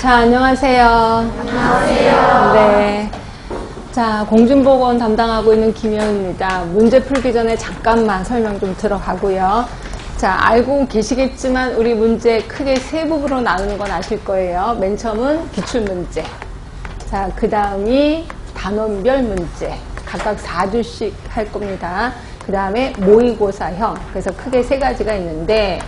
자, 안녕하세요. 안녕하세요. 네. 자, 공중보건 담당하고 있는 김혜은입니다. 문제 풀기 전에 잠깐만 설명 좀 들어가고요. 자, 알고 계시겠지만 우리 문제 크게 세 부분으로 나누는 건 아실 거예요. 맨 처음은 기출문제. 자, 그 다음이 단원별 문제. 각각 4주씩 할 겁니다. 그 다음에 모의고사형. 그래서 크게 세 가지가 있는데,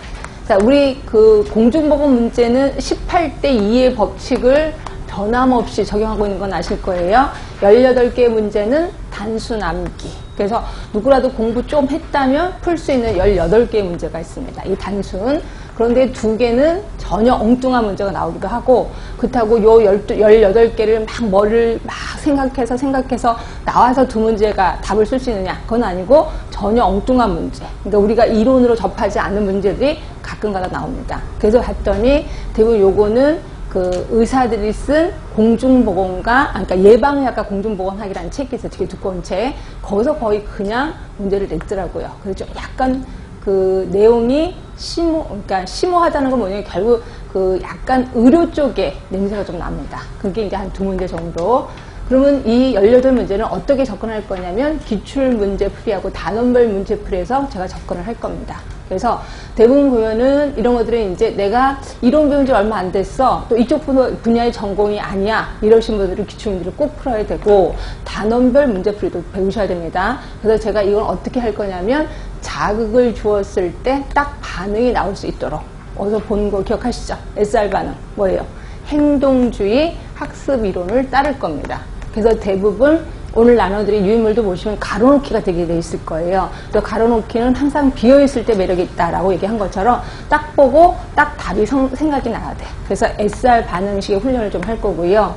자, 우리 그 공중보건 문제는 18대 2의 법칙을 변함없이 적용하고 있는 건 아실 거예요. 18개의 문제는 단순 암기. 그래서 누구라도 공부 좀 했다면 풀 수 있는 18개의 문제가 있습니다. 이 단순. 그런데 2개는 전혀 엉뚱한 문제가 나오기도 하고, 그렇다고 요 18개를 막 뭐를 막 생각해서 나와서 2문제가 답을 쓸 수 있느냐? 그건 아니고 전혀 엉뚱한 문제. 그러니까 우리가 이론으로 접하지 않는 문제들이 가끔가다 나옵니다. 그래서 봤더니 대부분 요거는 그 의사들이 쓴 공중보건과, 그러니까 예방의학과 공중보건학이라는 책이 있어요. 되게 두꺼운 책. 거기서 거의 그냥 문제를 냈더라고요. 그래서 좀 약간 그 내용이 그러니까 심오하다는 건 뭐냐면 결국 그 약간 의료 쪽에 냄새가 좀 납니다. 그게 이제 한 2문제 정도. 그러면 이 18문제는 어떻게 접근할 거냐면 기출문제풀이하고 단원별 문제풀이에서 제가 접근을 할 겁니다. 그래서 대부분 보면은 이런 것들은 이제 내가 이론 배운 지 얼마 안 됐어. 또 이쪽 분야의 전공이 아니야. 이러신 분들은 기출문제를 꼭 풀어야 되고 단원별 문제풀이도 배우셔야 됩니다. 그래서 제가 이건 어떻게 할 거냐면 자극을 주었을 때 딱 반응이 나올 수 있도록 어디서 본 거 기억하시죠? SR 반응 뭐예요? 행동주의 학습 이론을 따를 겁니다. 그래서 대부분 오늘 나눠드린 유인물도 보시면 가로놓기가 되게 돼 있을 거예요. 또 가로놓기는 항상 비어있을 때 매력이 있다라고 얘기한 것처럼 딱 보고 딱 답이 생각이 나야 돼. 그래서 SR 반응식의 훈련을 좀 할 거고요.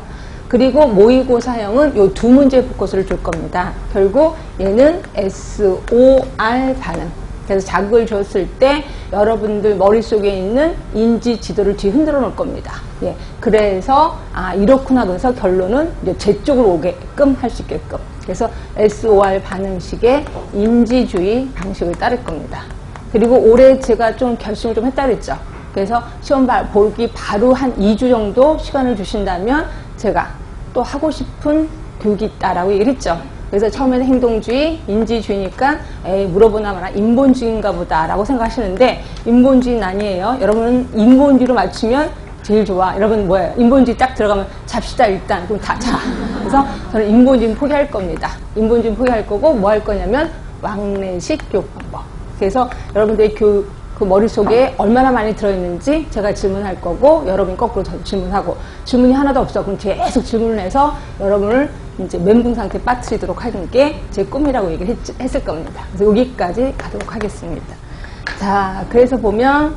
그리고 모의고사형은 요 2문제의 포커스를 줄 겁니다. 결국 얘는 SOR 반응. 그래서 자극을 줬을 때 여러분들 머릿속에 있는 인지 지도를 뒤 흔들어 놓을 겁니다. 예. 그래서, 이렇구나. 그래서 결론은 이제 제 쪽으로 오게끔 할 수 있게끔. 그래서 SOR 반응식의 인지주의 방식을 따를 겁니다. 그리고 올해 제가 좀 결심을 좀 했다 그랬죠. 그래서 시험 보기 바로 한 2주 정도 시간을 주신다면 제가 또 하고 싶은 교육이 있다라고 얘기를 했죠. 그래서 처음에는 행동주의, 인지주의니까 에이 물어보나 마나 인본주의인가 보다라고 생각하시는데 인본주의는 아니에요. 여러분은 인본주의로 맞추면 제일 좋아. 여러분 뭐예요? 인본주의 딱 들어가면 잡시다 일단. 그럼 자. 그래서 저는 인본주의는 포기할 겁니다. 인본주의는 포기할 거고 뭐 할 거냐면 왕래식 교육 방법. 그래서 여러분들의 그 머릿속에 얼마나 많이 들어있는지 제가 질문할 거고 여러분이 거꾸로 질문하고 질문이 하나도 없어. 그럼 계속 질문을 해서 여러분을 이제 멘붕 상태에 빠뜨리도록 하는 게 제 꿈이라고 얘기를 했을 겁니다. 그래서 여기까지 가도록 하겠습니다. 자, 그래서 보면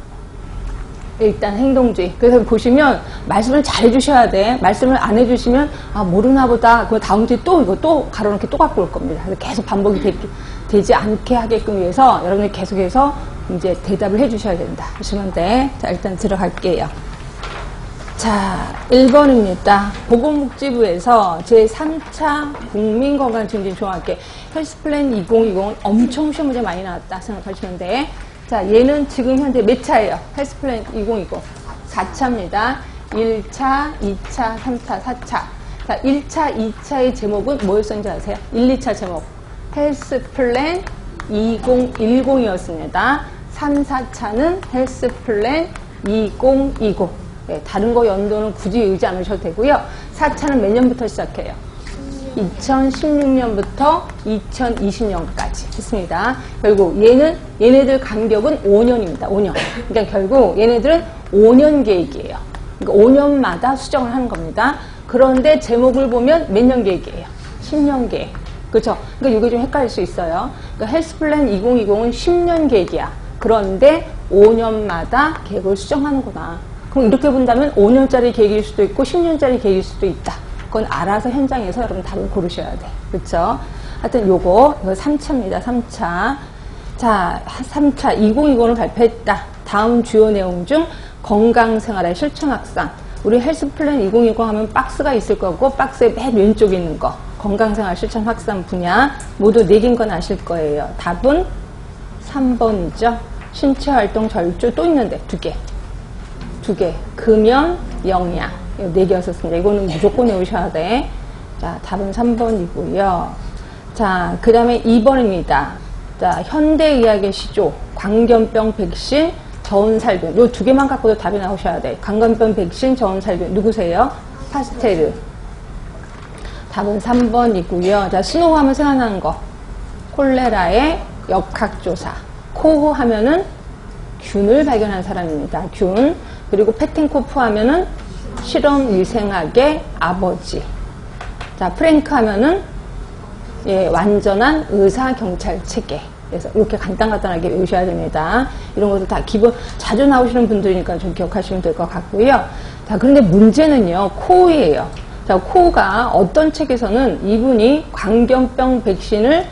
일단 행동주의. 그래서 보시면 말씀을 잘 해주셔야 돼. 말씀을 안 해주시면 모르나 보다. 그 다음 주에 또 이거 또 가로놓기 또 갖고 올 겁니다. 그래서 계속 반복이 되지 않게 하게끔 위해서 여러분이 계속해서 이제 대답을 해주셔야 된다. 하시면 돼. 자, 일단 들어갈게요. 자, 1번입니다. 보건복지부에서 제3차 국민건강증진종합계 헬스플랜 2020은 엄청 시험 문제 많이 나왔다 생각하시면 돼. 자, 얘는 지금 현재 몇 차예요? 헬스플랜 2020. 4차입니다. 1차, 2차, 3차, 4차. 자, 1차, 2차의 제목은 뭐였었는지 아세요? 1, 2차 제목. 헬스플랜 2010이었습니다. 3, 4차는 헬스플랜 2020. 네, 다른 거 연도는 굳이 의지 않으셔도 되고요. 4차는 몇 년부터 시작해요? 2016년부터 2020년까지 했습니다. 결국 얘네들 간격은 5년입니다. 5년. 그러니까 결국 얘네들은 5년 계획이에요. 그러니까 5년마다 수정을 하는 겁니다. 그런데 제목을 보면 몇 년 계획이에요? 10년 계획. 그렇죠? 그러니까 이게 좀 헷갈릴 수 있어요. 그러니까 헬스플랜 2020은 10년 계획이야. 그런데 5년마다 계획을 수정하는구나. 그럼 이렇게 본다면 5년짜리 계획일 수도 있고 10년짜리 계획일 수도 있다. 그건 알아서 현장에서 여러분 답을 고르셔야 돼. 그렇죠? 하여튼 이거 3차입니다. 3차. 자, 3차 2020을 발표했다. 다음 주요 내용 중 건강생활의 실천 확산. 우리 헬스플랜 2020 하면 박스가 있을 거고 박스의 맨 왼쪽에 있는 거. 건강생활 실천 확산 분야 모두 4개인 건 아실 거예요. 답은 3번이죠. 신체활동 절주 또 있는데 2개. 금연, 영양. 네 개였었습니다. 이거는 무조건 외우셔야 돼. 자, 답은 3번이고요. 자, 그 다음에 2번입니다. 자, 현대의학의 시조, 광견병 백신, 저온살균. 요 두 개만 갖고도 답이 나오셔야 돼. 광견병 백신, 저온살균. 누구세요? 파스테르. 답은 3번이고요. 자, 스노우 하면 생각나는 거. 콜레라의 역학조사. 코후 하면은 균을 발견한 사람입니다. 균. 그리고 페팅코프 하면은 실험위생학의 아버지. 자, 프랭크 하면은 예, 완전한 의사경찰 체계. 그래서 이렇게 간단하게 외우셔야 됩니다. 이런 것도 다 기본 자주 나오시는 분들이니까 좀 기억하시면 될 것 같고요. 자, 그런데 문제는요, 코우예요. 자, 코우가 어떤 책에서는 이분이 광견병 백신을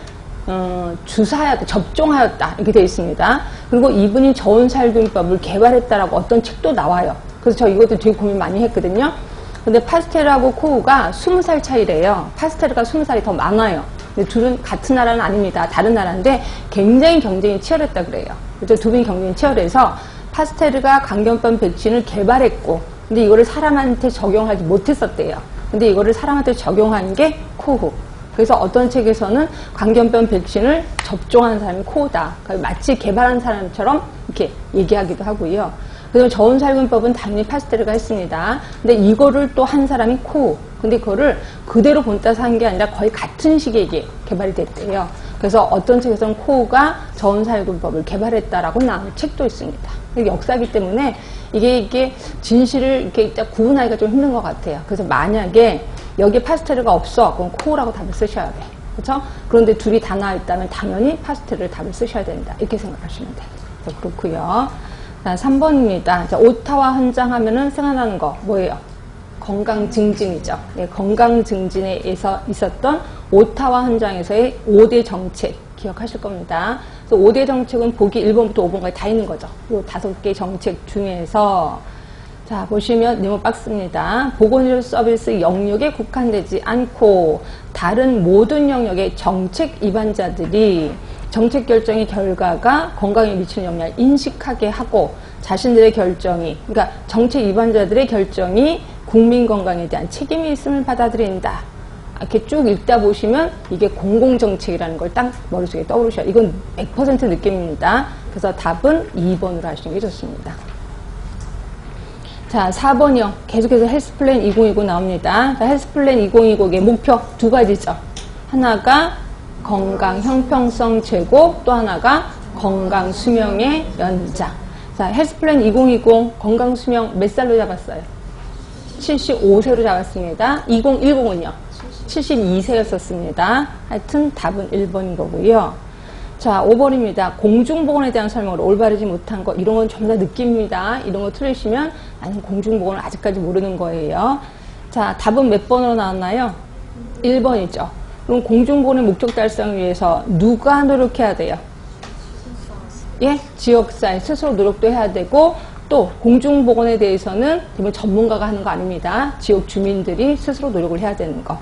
주사하였다, 접종하였다 이렇게 되어 있습니다. 그리고 이분이 저온살균법을 개발했다라고 어떤 책도 나와요. 그래서 저 이것도 되게 고민 많이 했거든요. 근데 파스테르하고 코우가 20살 차이래요. 파스테르가 20살이 더 많아요. 근데 둘은 같은 나라는 아닙니다. 다른 나라인데 굉장히 경쟁이 치열했다 그래요. 그래서 두 분이 경쟁이 치열해서 파스테르가 광견병 백신을 개발했고, 근데 이거를 사람한테 적용하지 못했었대요. 근데 이거를 사람한테 적용한 게 코우. 그래서 어떤 책에서는 광견병 백신을 접종한 사람이 코우다. 그러니까 마치 개발한 사람처럼 이렇게 얘기하기도 하고요. 그래서 저온살균법은 당연히 파스테르가 했습니다. 근데 이거를 또 한 사람이 코우. 근데 그거를 그대로 본따서 한 게 아니라 거의 같은 시기에 이게 개발이 됐대요. 그래서 어떤 책에서는 코우가 저온살균법을 개발했다라고 나온 책도 있습니다. 역사이기 때문에 이게 진실을 이렇게 딱 구분하기가 좀 힘든 것 같아요. 그래서 만약에 여기에 파스테르가 없어, 그럼 코우라고 답을 쓰셔야 돼. 그렇죠? 그런데 둘이 다 나와 있다면 당연히 파스테르를 답을 쓰셔야 된다. 이렇게 생각하시면 돼요. 그렇고요. 자, 3번입니다. 자, 오타와 헌장 하면은 생각나는 거 뭐예요? 건강 증진이죠. 네, 건강 증진에서 있었던 오타와 헌장에서의 5대 정책 기억하실 겁니다. 그래서 5대 정책은 보기 1번부터 5번까지 다 있는 거죠. 이 5개 정책 중에서 자, 보시면 네모 박스입니다. 보건의료 서비스 영역에 국한되지 않고 다른 모든 영역의 정책 입안자들이 정책 결정의 결과가 건강에 미치는 영향을 인식하게 하고 자신들의 결정이, 그러니까 정책 입안자들의 결정이 국민 건강에 대한 책임이 있음을 받아들인다. 이렇게 쭉 읽다 보시면 이게 공공정책이라는 걸 딱 머릿속에 떠오르셔야, 이건 100% 느낌입니다. 그래서 답은 2번으로 하시는 게 좋습니다. 자, 4번이요. 계속해서 헬스플랜 2020 나옵니다. 자, 헬스플랜 2020의 목표 두 가지죠. 하나가 건강 형평성 제고, 또 하나가 건강 수명의 연장. 자, 헬스플랜 2020 건강 수명 몇 살로 잡았어요? 75세로 잡았습니다. 2010은요? 72세였었습니다. 하여튼 답은 1번인 거고요. 자, 5번입니다. 공중보건에 대한 설명을 올바르지 못한 거, 이런 건 전부 다 느낌입니다. 이런 거 틀리시면 나는 공중보건을 아직까지 모르는 거예요. 자, 답은 몇 번으로 나왔나요? 1번이죠. 그럼 공중보건의 목적 달성을 위해서 누가 노력해야 돼요? 예? 지역사회 스스로 노력도 해야 되고, 또 공중보건에 대해서는 대부분 전문가가 하는 거 아닙니다. 지역 주민들이 스스로 노력을 해야 되는 거.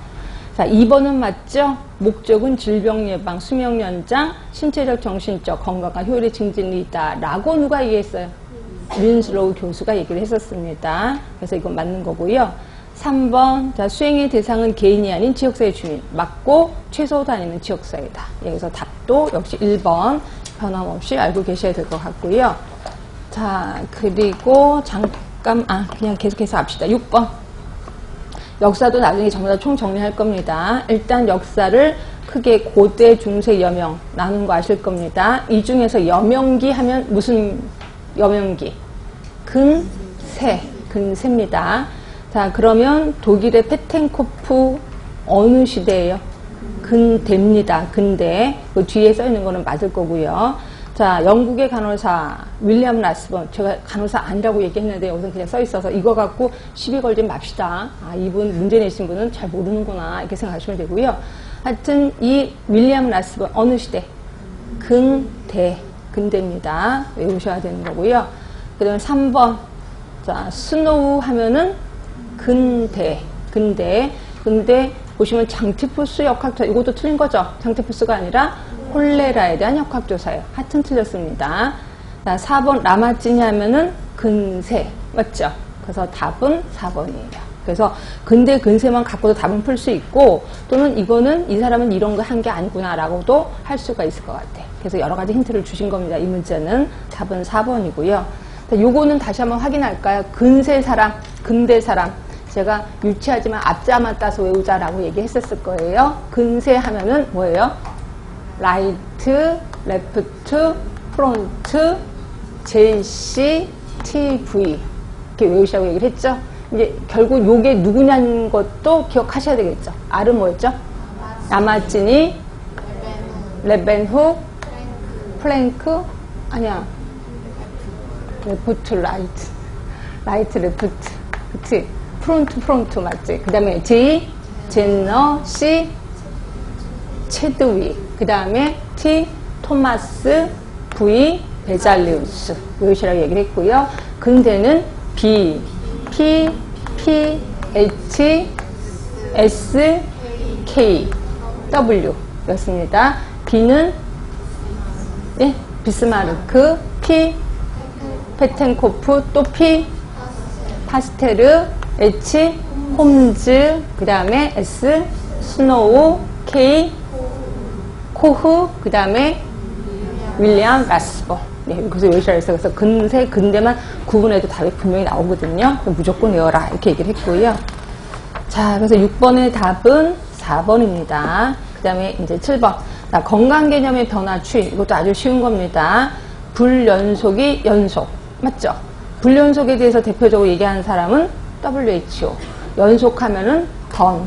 자, 2번은 맞죠? 목적은 질병 예방, 수명 연장, 신체적, 정신적 건강과 효율의 증진이 있다. 라고 누가 얘기했어요? 윈슬로우 교수가 얘기를 했었습니다. 그래서 이건 맞는 거고요. 3번, 자, 수행의 대상은 개인이 아닌 지역사회 주민. 맞고, 최소도 아니면 지역사회다. 여기서 답도 역시 1번 변함없이 알고 계셔야 될 것 같고요. 자, 그리고 그냥 계속해서 합시다. 6번. 역사도 나중에 전부 다 총 정리할 겁니다. 일단 역사를 크게 고대, 중세, 여명 나눈 거 아실 겁니다. 이 중에서 여명기 하면 무슨 여명기? 근세입니다. 자, 그러면 독일의 페텐코프 어느 시대예요? 근대입니다. 근대. 그 뒤에 써 있는 거는 맞을 거고요. 자, 영국의 간호사 윌리엄 라스본, 제가 간호사 아니라고 얘기했는데 여기서 그냥 써 있어서 이거 갖고 시비 걸지 맙시다. 아, 이분 문제 내신 분은 잘 모르는구나 이렇게 생각하시면 되고요. 하여튼 이 윌리엄 라스본 어느 시대? 근대입니다. 외우셔야 되는 거고요. 그 다음에 3번, 자, 스노우 하면은 근대 보시면 장티푸스 역학조사, 이것도 틀린 거죠. 장티푸스가 아니라 콜레라에 대한 역학조사예요. 하여튼 틀렸습니다. 자, 4번 라마찌니 하면은 근세 맞죠? 그래서 답은 4번이에요. 그래서 근대 근세만 갖고도 답은 풀 수 있고 또는 이거는 이 사람은 이런 거 한 게 아니구나 라고도 할 수가 있을 것 같아. 그래서 여러 가지 힌트를 주신 겁니다. 이 문제는 답은 4번이고요. 요거는 다시 한번 확인할까요? 근세 사람, 근대 사람. 제가 유치하지만 앞자만 따서 외우자라고 얘기했었을 거예요. 근세 하면은 뭐예요? 라이트, 레프트, 프론트, JC, TV 이렇게 외우시라고 얘기를 했죠. 이제 결국 요게 누구냐는 것도 기억하셔야 되겠죠. R은 뭐였죠? 야마찌니, 레벤후, 플랭크, 아니야. 레프트, 라이트. 라이트, 레프트. 그치? 프론트 맞지? 그 다음에 J, 제너, C, 체드윅. 그 다음에 T, 토마스, V, 베잘리우스. 외우시라고 얘기를 했고요. 근대는 B, P, H, S, K, W 였습니다. B는 예, 비스마르크, P, 페텐코프, 또 P, 파스테르, H, 홈즈, 그 다음에 S, 스노우, K, 코흐, 그 다음에 윌리엄 라스버. 네, 여기서 외우시라고 했어요. 그래서 근세, 근대만 구분해도 답이 분명히 나오거든요. 무조건 외워라. 이렇게 얘기를 했고요. 자, 그래서 6번의 답은 4번입니다. 그 다음에 이제 7번. 자, 건강 개념의 변화 추이. 이것도 아주 쉬운 겁니다. 불연속이 연속. 맞죠? 불연속에 대해서 대표적으로 얘기하는 사람은 WHO. 연속하면은 던.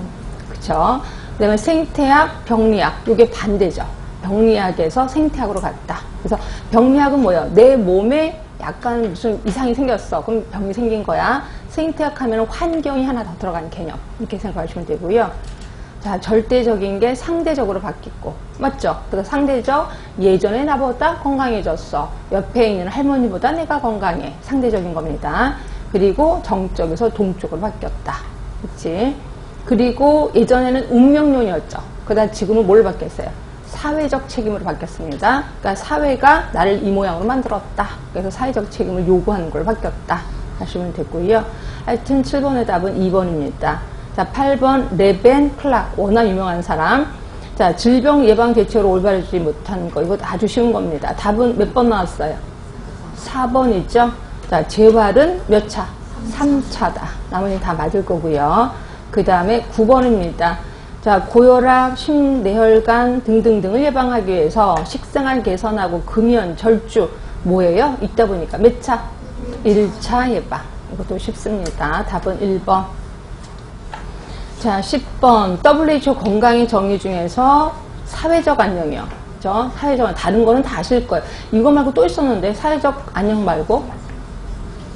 그쵸? 그 다음에 생태학, 병리학. 이게 반대죠. 병리학에서 생태학으로 갔다. 그래서 병리학은 뭐예요? 내 몸에 약간 무슨 이상이 생겼어. 그럼 병이 생긴 거야. 생태학 하면 환경이 하나 더 들어간 개념. 이렇게 생각하시면 되고요. 자, 절대적인 게 상대적으로 바뀌고. 맞죠? 그래서 상대적, 예전에 나보다 건강해졌어. 옆에 있는 할머니보다 내가 건강해. 상대적인 겁니다. 그리고 정적에서 동적으로 바뀌었다. 그치? 그리고 예전에는 운명론이었죠. 그다음 지금은 뭘 바뀌었어요? 사회적 책임으로 바뀌었습니다. 그러니까 사회가 나를 이 모양으로 만들었다. 그래서 사회적 책임을 요구하는 걸로 바뀌었다. 하시면 되고요. 하여튼 7번의 답은 2번입니다. 자, 8번 레벤 클락. 워낙 유명한 사람. 자, 질병 예방 대책으로 올바르지 못하는 거. 이거 아주 쉬운 겁니다. 답은 몇 번 나왔어요? 4번이죠. 자, 재활은 몇 차? 3차다. 나머지는 다 맞을 거고요. 그 다음에 9번입니다. 자, 고혈압, 심내혈관 등등등을 예방하기 위해서 식생활 개선하고 금연, 절주 뭐예요? 있다 보니까 몇 차? 1차 예방. 이것도 쉽습니다. 답은 1번. 자, 10번 WHO 건강의 정의 중에서 사회적 안녕이요. 그죠? 사회적 안녕. 다른 거는 다 아실 거예요. 이거 말고 또 있었는데 사회적 안녕 말고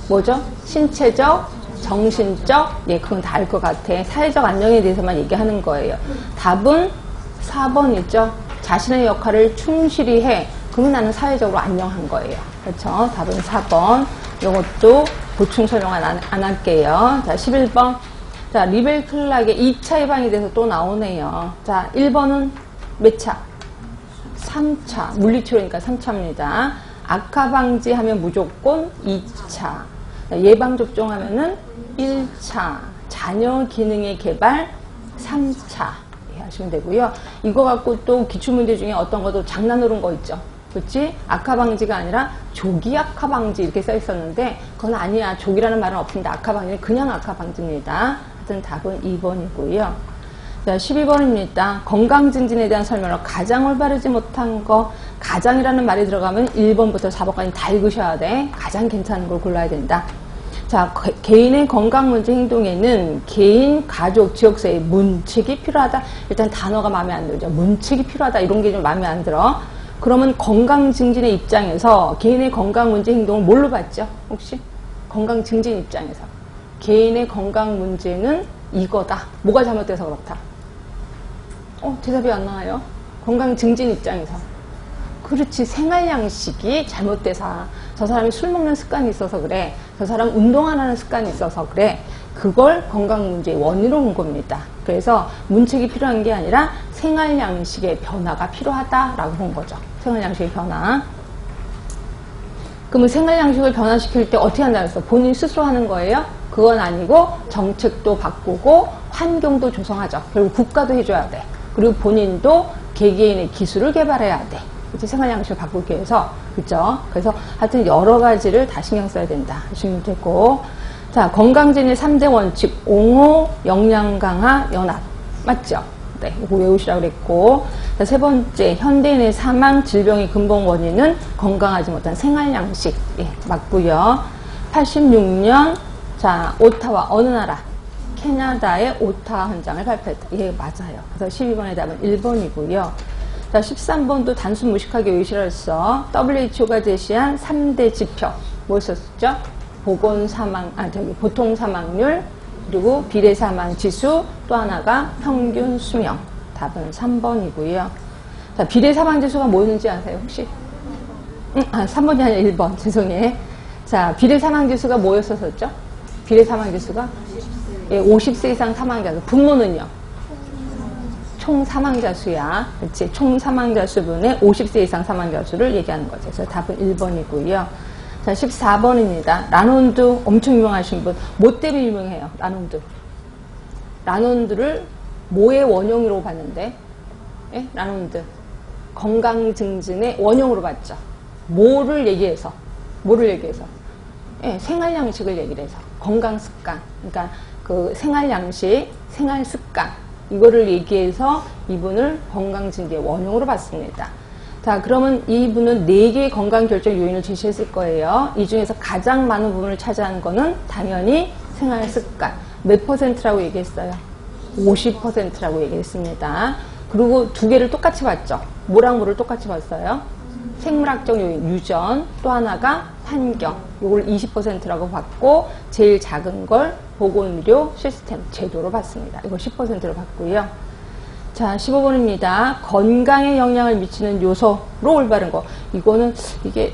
뭐죠? 신체적, 정신적, 예, 그건 다 알 것 같아. 사회적 안녕에 대해서만 얘기하는 거예요. 답은 4번이죠. 자신의 역할을 충실히 해. 그러면 나는 사회적으로 안녕한 거예요. 그렇죠? 답은 4번. 이것도 보충 설명 안 할게요. 자, 11번. 자, 리벨 클락의 2차 예방에 대해서 또 나오네요. 자, 1번은 몇 차? 3차. 물리치료니까 3차입니다. 악화 방지하면 무조건 2차. 예방접종하면은 1차, 자녀 기능의 개발 3차 하시면 되고요. 이거 갖고 또 기출문제 중에 어떤 것도 장난으로 한 거 있죠. 그렇지? 악화 방지가 아니라 조기 악화 방지 이렇게 써 있었는데 그건 아니야. 조기라는 말은 없습니다. 악화 방지는 그냥 악화 방지입니다. 하여튼 답은 2번이고요. 자, 12번입니다. 건강 증진에 대한 설명을 가장 올바르지 못한 거. 가장이라는 말이 들어가면 1번부터 4번까지 다 읽으셔야 돼. 가장 괜찮은 걸 골라야 된다. 자, 개인의 건강 문제 행동에는 개인, 가족, 지역사회 문책이 필요하다. 일단 단어가 마음에 안 들죠. 문책이 필요하다. 이런 게 좀 마음에 안 들어. 그러면 건강 증진의 입장에서 개인의 건강 문제 행동을 뭘로 봤죠? 혹시? 건강 증진 입장에서. 개인의 건강 문제는 이거다. 뭐가 잘못돼서 그렇다. 대답이 안 나와요. 건강 증진 입장에서. 그렇지. 생활 양식이 잘못돼서 저 사람이 술 먹는 습관이 있어서 그래. 저 사람 운동 안 하는 습관이 있어서 그래. 그걸 건강 문제의 원인으로 본 겁니다. 그래서 문책이 필요한 게 아니라 생활 양식의 변화가 필요하다라고 본 거죠. 생활 양식의 변화. 그러면 생활 양식을 변화시킬 때 어떻게 한다고 했어? 본인 스스로 하는 거예요? 그건 아니고 정책도 바꾸고 환경도 조성하죠. 결국 국가도 해줘야 돼. 그리고 본인도 개개인의 기술을 개발해야 돼. 이제 생활 양식을 바꾸기 위해서. 그죠? 그래서 하여튼 여러 가지를 다 신경 써야 된다 하시면 되고. 자, 건강진의 3대 원칙, 옹호, 영양 강화, 연합. 맞죠? 네, 이거 외우시라고 그랬고. 자, 세 번째, 현대인의 사망, 질병의 근본 원인은 건강하지 못한 생활 양식. 예, 맞고요. 86년, 자, 오타와, 어느 나라? 캐나다의 오타와 헌장을 발표했다. 예, 맞아요. 그래서 12번의 답은 1번이고요. 자, 13번도 단순 무식하게 외우시라 했어. WHO가 제시한 3대 지표. 뭐였었죠? 보통 사망률, 그리고 비례 사망 지수, 또 하나가 평균 수명. 답은 3번이고요. 자, 비례 사망 지수가 뭐였는지 아세요, 혹시? 3번이 아니라 1번. 죄송해요. 자, 비례 사망 지수가 뭐였었죠? 비례 사망 지수가? 예, 50세 이상 사망자 수. 분모는요? 총 사망자 수야. 그렇지? 총 사망자 수분의 50세 이상 사망자 수를 얘기하는 거죠. 그래서 답은 1번이고요. 자, 14번입니다. 라논드 엄청 유명하신 분. 뭐 때문에 유명해요? 라논드. 라논드를 뭐의 원형으로 봤는데? 예? 라논드. 건강 증진의 원형으로 봤죠. 뭐를 얘기해서? 예, 생활 양식을 얘기를 해서. 건강 습관. 그러니까 그 생활 양식, 생활 습관. 이거를 얘기해서 이분을 건강 증진의 원형으로 봤습니다. 자, 그러면 이분은 4개의 건강 결정 요인을 제시했을 거예요. 이 중에서 가장 많은 부분을 차지하는 거는 당연히 생활 습관. 몇 %라고 얘기했어요? 50%라고 얘기했습니다. 그리고 2개를 똑같이 봤죠. 뭐랑 뭐를 똑같이 봤어요? 생물학적 요인, 유전, 또 하나가 환경. 이걸 20%라고 봤고, 제일 작은 걸 보건의료 시스템, 제도로 봤습니다. 이거 10%로 봤고요. 자, 15번입니다. 건강에 영향을 미치는 요소로 올바른 거. 이거는 이게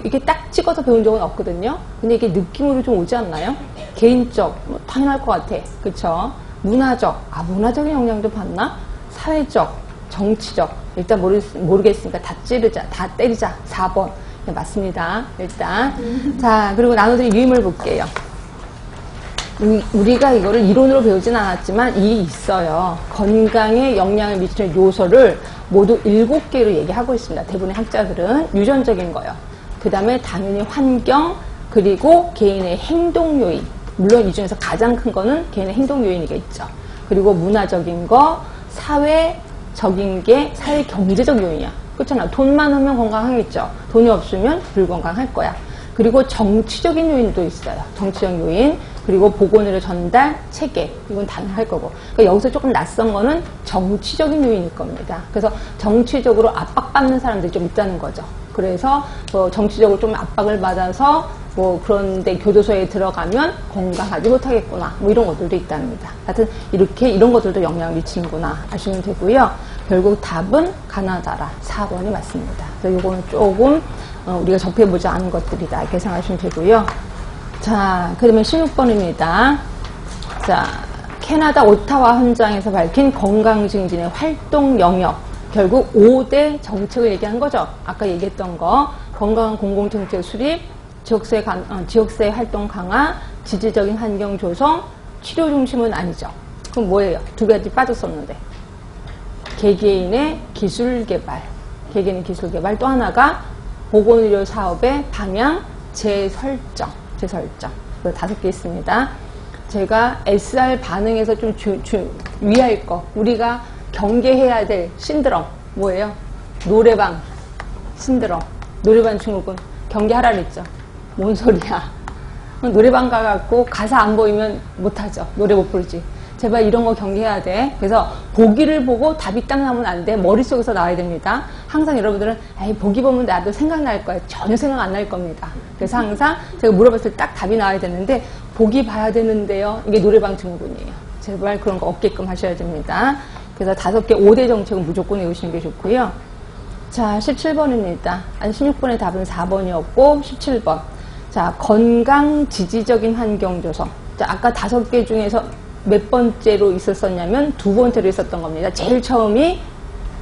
이게 딱 찍어서 배운 적은 없거든요. 근데 이게 느낌으로 좀 오지 않나요? 개인적, 뭐 당연할 것 같아. 그쵸? 문화적, 문화적인 영향도 받나? 사회적, 정치적. 일단 모르겠으니까 다 때리자. 4번. 네, 맞습니다. 일단. 자, 그리고 나눠드린 유임을 볼게요. 우리가 이거를 이론으로 배우진 않았지만 이 있어요. 건강에 영향을 미치는 요소를 모두 7개로 얘기하고 있습니다. 대부분의 학자들은 유전적인 거요. 그 다음에 당연히 환경, 그리고 개인의 행동 요인. 물론 이 중에서 가장 큰 거는 개인의 행동 요인이겠죠. 그리고 문화적인 거, 사회적인 게 사회 경제적 요인이야. 그렇잖아. 돈 많으면 건강하겠죠. 돈이 없으면 불건강할 거야. 그리고 정치적인 요인도 있어요. 정치적 요인. 그리고 보건의료 전달, 체계. 이건 당연할 거고. 그러니까 여기서 조금 낯선 거는 정치적인 요인일 겁니다. 그래서 정치적으로 압박받는 사람들이 좀 있다는 거죠. 그래서 뭐 정치적으로 좀 압박을 받아서 뭐 그런데 교도소에 들어가면 건강하지 못하겠구나. 뭐 이런 것들도 있답니다. 하여튼 이런 것들도 영향을 미치는구나 아시면 되고요. 결국 답은 가나다라 4번이 맞습니다. 그래서 이거는 조금 우리가 접해보지 않은 것들이다 이렇게 생각하시면 되고요. 자, 그러면 16번입니다. 자, 캐나다 오타와 헌장에서 밝힌 건강 증진의 활동 영역. 결국 5대 정책을 얘기한 거죠. 아까 얘기했던 거. 건강한 공공정책 수립, 지역사회 활동 강화, 지지적인 환경 조성, 치료 중심은 아니죠. 그럼 뭐예요? 2가지 빠졌었는데. 개개인의 기술 개발. 또 하나가 보건의료 사업의 방향, 재설정. 그리고 5개 있습니다. 제가 SR 반응에서 좀 위할 거. 우리가 경계해야 될 신드롬. 뭐예요? 노래방 신드롬. 노래방 증후군. 경계하라 그랬죠. 뭔 소리야. 노래방 가갖고 가사 안 보이면 못하죠. 노래 못 부르지. 제발 이런 거 경계해야 돼. 그래서 보기를 보고 답이 딱 나오면 안 돼. 머릿속에서 나와야 됩니다. 항상 여러분들은 에이, 보기 보면 나도 생각날 거예요. 전혀 생각 안 날 겁니다. 그래서 항상 제가 물어봤을 때 딱 답이 나와야 되는데 보기 봐야 되는데요. 이게 노래방 증후군이에요. 제발 그런 거 없게끔 하셔야 됩니다. 그래서 5개 5대 정책은 무조건 외우시는 게 좋고요. 자, 17번입니다. 16번의 답은 4번이었고 17번. 자, 건강 지지적인 환경 조성. 자, 아까 5개 중에서 몇 번째로 있었었냐면 2번째로 있었던 겁니다. 제일 처음이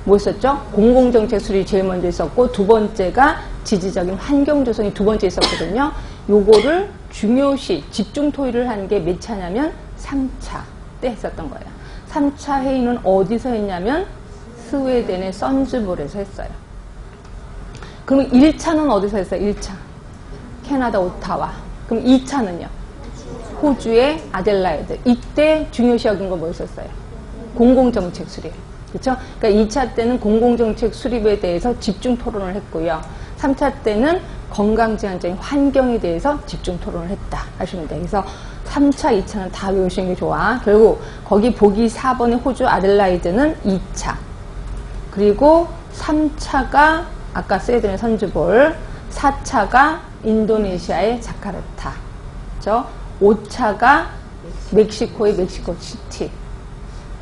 뭐였었죠? 공공정책 수립이 제일 먼저 있었고 2번째가 지지적인 환경 조성이 2번째 있었거든요. 요거를 중요시 집중 토의를 한 게 몇 차냐면 3차 때 했었던 거예요. 3차 회의는 어디서 했냐면 스웨덴의 선즈볼에서 했어요. 그러면 1차는 어디서 했어요? 1차 캐나다 오타와. 그럼 2차는요? 호주의 아델라이드. 이때 중요시 여긴 거 뭐였었어요? 공공정책 수립. 그렇죠? 그러니까 2차 때는 공공정책 수립에 대해서 집중 토론을 했고요. 3차 때는 건강제한적인 환경에 대해서 집중 토론을 했다 하시면 돼요. 그래서 3차, 2차는 다 외우시는 게 좋아. 결국 거기 보기 4번의 호주 아델라이드는 2차. 그리고 3차가 아까 스웨덴의 선즈볼, 4차가 인도네시아의 자카르타, 그렇죠? 5차가 멕시코의 멕시코시티.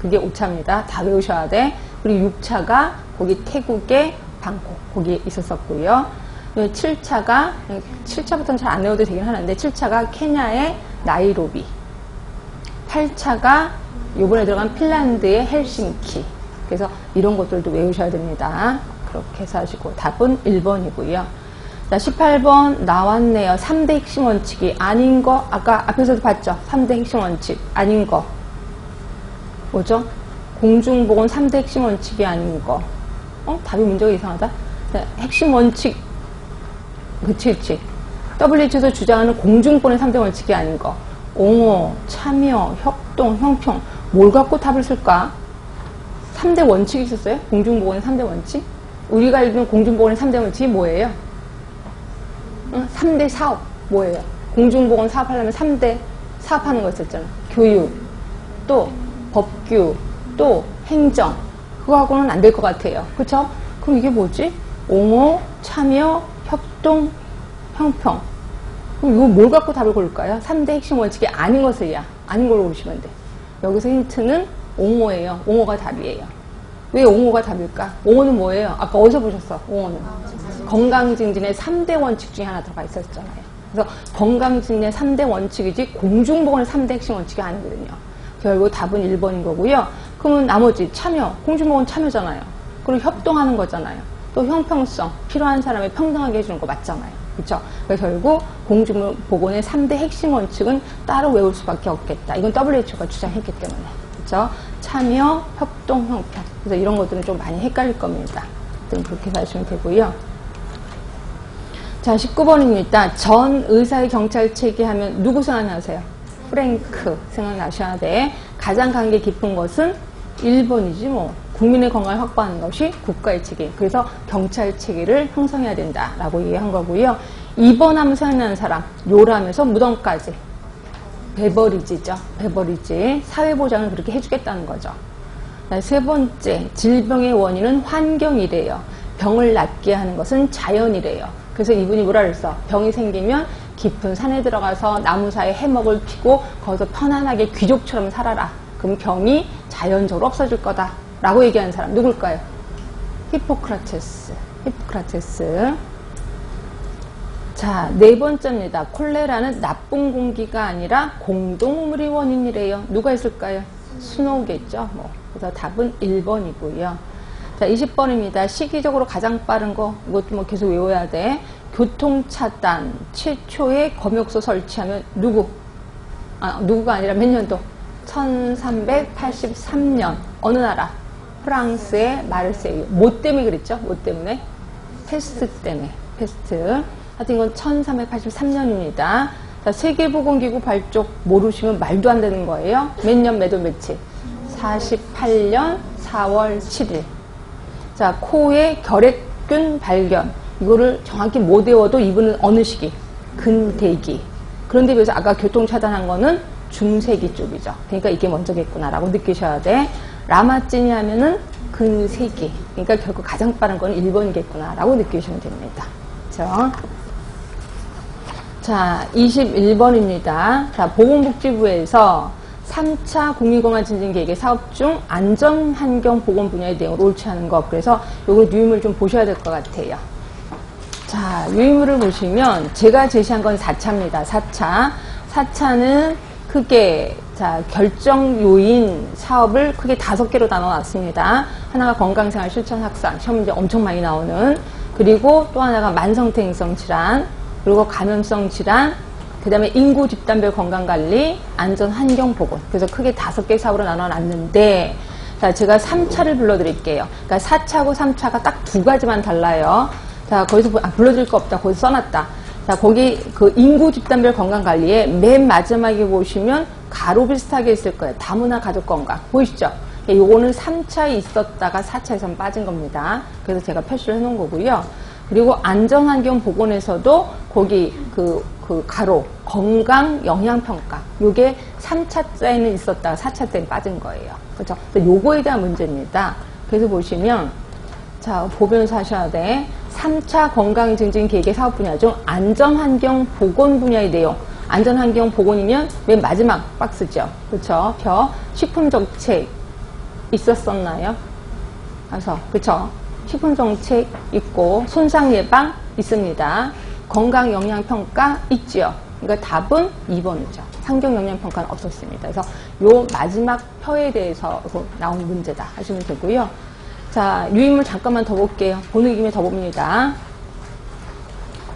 그게 5차입니다. 다 외우셔야 돼. 그리고 6차가 거기 태국의 방콕, 거기에 있었었고요. 7차부터는 잘 안 외워도 되긴 하는데 7차가 케냐의 나이로비, 8차가 요번에 들어간 핀란드의 헬싱키. 그래서 이런 것들도 외우셔야 됩니다. 그렇게 해서 하시고 답은 1번이고요. 자, 18번 나왔네요. 3대 핵심 원칙이 아닌 거. 아까 앞에서도 봤죠? 3대 핵심 원칙 아닌 거 뭐죠? 공중보건 3대 핵심 원칙이 아닌 거. 답이 문제가 이상하다. 자, 핵심 원칙 그치. WHO에서 주장하는 공중보건의 3대 원칙이 아닌 거. 옹호, 참여, 협동, 형평. 뭘 갖고 답을 쓸까? 3대 원칙이 있었어요? 공중보건의 3대 원칙? 우리가 알기로는 공중보건의 3대 원칙이 뭐예요? 3대 사업 뭐예요? 공중보건 사업하려면 3대 사업하는 거 있었잖아. 교육, 또 법규, 또 행정. 그거하고는 안 될 것 같아요. 그쵸? 그럼 이게 뭐지? 옹호, 참여, 협동, 형평. 그럼 이거 뭘 갖고 답을 고를까요? 3대 핵심 원칙이 아닌 것을야. 아닌 걸 고르시면 돼. 여기서 힌트는 옹호예요. 옹호가 답이에요. 왜 옹호가 답일까? 옹호는 뭐예요? 아까 어디서 보셨어? 옹호는 건강증진의 3대 원칙 중에 하나 들어가 있었잖아요. 그래서 건강증진의 3대 원칙이지 공중보건의 3대 핵심 원칙이 아니거든요. 결국 답은 1번인 거고요. 그러면 나머지 참여, 공중보건 참여잖아요. 그리고 협동하는 거잖아요. 또 형평성, 필요한 사람을 평등하게 해주는 거 맞잖아요. 그렇죠? 그래서 결국 공중보건의 3대 핵심 원칙은 따로 외울 수밖에 없겠다. 이건 WHO가 주장했기 때문에. 그렇죠? 참여, 협동, 형평. 그래서 이런 것들은 좀 많이 헷갈릴 겁니다. 그렇게 하시면 되고요. 자, 19번입니다. 전 의사의 경찰 체계하면 누구 생각나세요? 프랭크 생각나셔야 돼. 가장 관계 깊은 것은 1번이지 뭐. 국민의 건강을 확보하는 것이 국가의 책임. 그래서 경찰 체계를 형성해야 된다라고 얘기한 거고요. 2번 하면 생각나는 사람. 요람에서 무덤까지. 베버리지죠. 베버리지. 사회보장을 그렇게 해주겠다는 거죠. 세 번째, 질병의 원인은 환경이래요. 병을 낫게 하는 것은 자연이래요. 그래서 이분이 뭐라 그랬어? 병이 생기면 깊은 산에 들어가서 나무 사이에 해먹을 피고 거기서 편안하게 귀족처럼 살아라. 그럼 병이 자연적으로 없어질 거다. 라고 얘기하는 사람 누굴까요? 히포크라테스. 히포크라테스. 자, 네 번째입니다. 콜레라는 나쁜 공기가 아니라 공동물의 원인이래요. 누가 있을까요? 스노우겠죠. 뭐. 그래서 답은 1번이고요. 자, 20번입니다. 시기적으로 가장 빠른 거, 이것도 뭐 계속 외워야 돼. 교통차단 최초의 검역소 설치하면 누구? 누구가 아니라 몇 년도? 1383년. 어느 나라? 프랑스의 마르세유. 뭐 때문에 그랬죠? 뭐 때문에? 패스트 때문에. 패스트. 하여튼 이건 1383년입니다. 자, 세계보건기구 발족 모르시면 말도 안 되는 거예요. 몇 년, 몇 월, 며칠? 48년 4월 7일. 자, 코의 결핵균 발견. 이거를 정확히 못 외워도 이분은 어느 시기? 근대기. 그런데 비해서 아까 교통차단한 거는 중세기 쪽이죠. 그러니까 이게 먼저겠구나라고 느끼셔야 돼. 라마찌니 하면은 근세기. 그러니까 결국 가장 빠른 건 1번이겠구나라고 느끼시면 됩니다. 그렇죠? 자, 21번입니다. 자, 보건복지부에서 3차 국민건강증진계획의 사업 중 안전환경보건 분야의 내용을 옳지 않은 것. 그래서 요거 유의물 좀 보셔야 될 것 같아요. 자, 유의물을 보시면 제가 제시한 건 4차입니다. 4차. 4차는 크게 자, 결정 요인 사업을 크게 5개로 나눠 놨습니다. 하나가 건강생활 실천 확산, 시험 문제 엄청 많이 나오는. 그리고 또 하나가 만성퇴행성 질환, 그리고 감염성 질환, 그 다음에 인구 집단별 건강관리, 안전 환경 보건. 그래서 크게 5개 사업으로 나눠놨는데, 자, 제가 3차를 불러드릴게요. 그러니까 4차하고 3차가 딱 2가지만 달라요. 자, 거기서, 불러드릴 거 없다. 거기서 써놨다. 자, 거기 그 인구 집단별 건강관리에 맨 마지막에 보시면 가로 비슷하게 있을 거예요. 다문화 가족 건강. 보이시죠? 요거는 3차에 있었다가 4차에선 빠진 겁니다. 그래서 제가 표시를 해놓은 거고요. 그리고 안전환경 보건에서도 거기 그 가로 건강 영양평가 요게 3차째는 있었다가 4차 때는 빠진 거예요. 그렇죠? 요거에 대한 문제입니다. 그래서 보시면 자 보면서 하셔야 돼. 3차 건강 증진 계획의 사업 분야 중 안전환경 보건 분야의 내용. 안전환경 보건이면 맨 마지막 박스죠. 그렇죠? 식품정책 있었었나요? 그래서 그렇죠? 식품정책 있고 손상 예방 있습니다. 건강 영양 평가 있죠. 그러니까 답은 2번이죠. 환경 영양 평가는 없었습니다. 그래서 요 마지막 표에 대해서 나온 문제다 하시면 되고요. 자, 유인물 잠깐만 더 볼게요. 보는 김에 더 봅니다.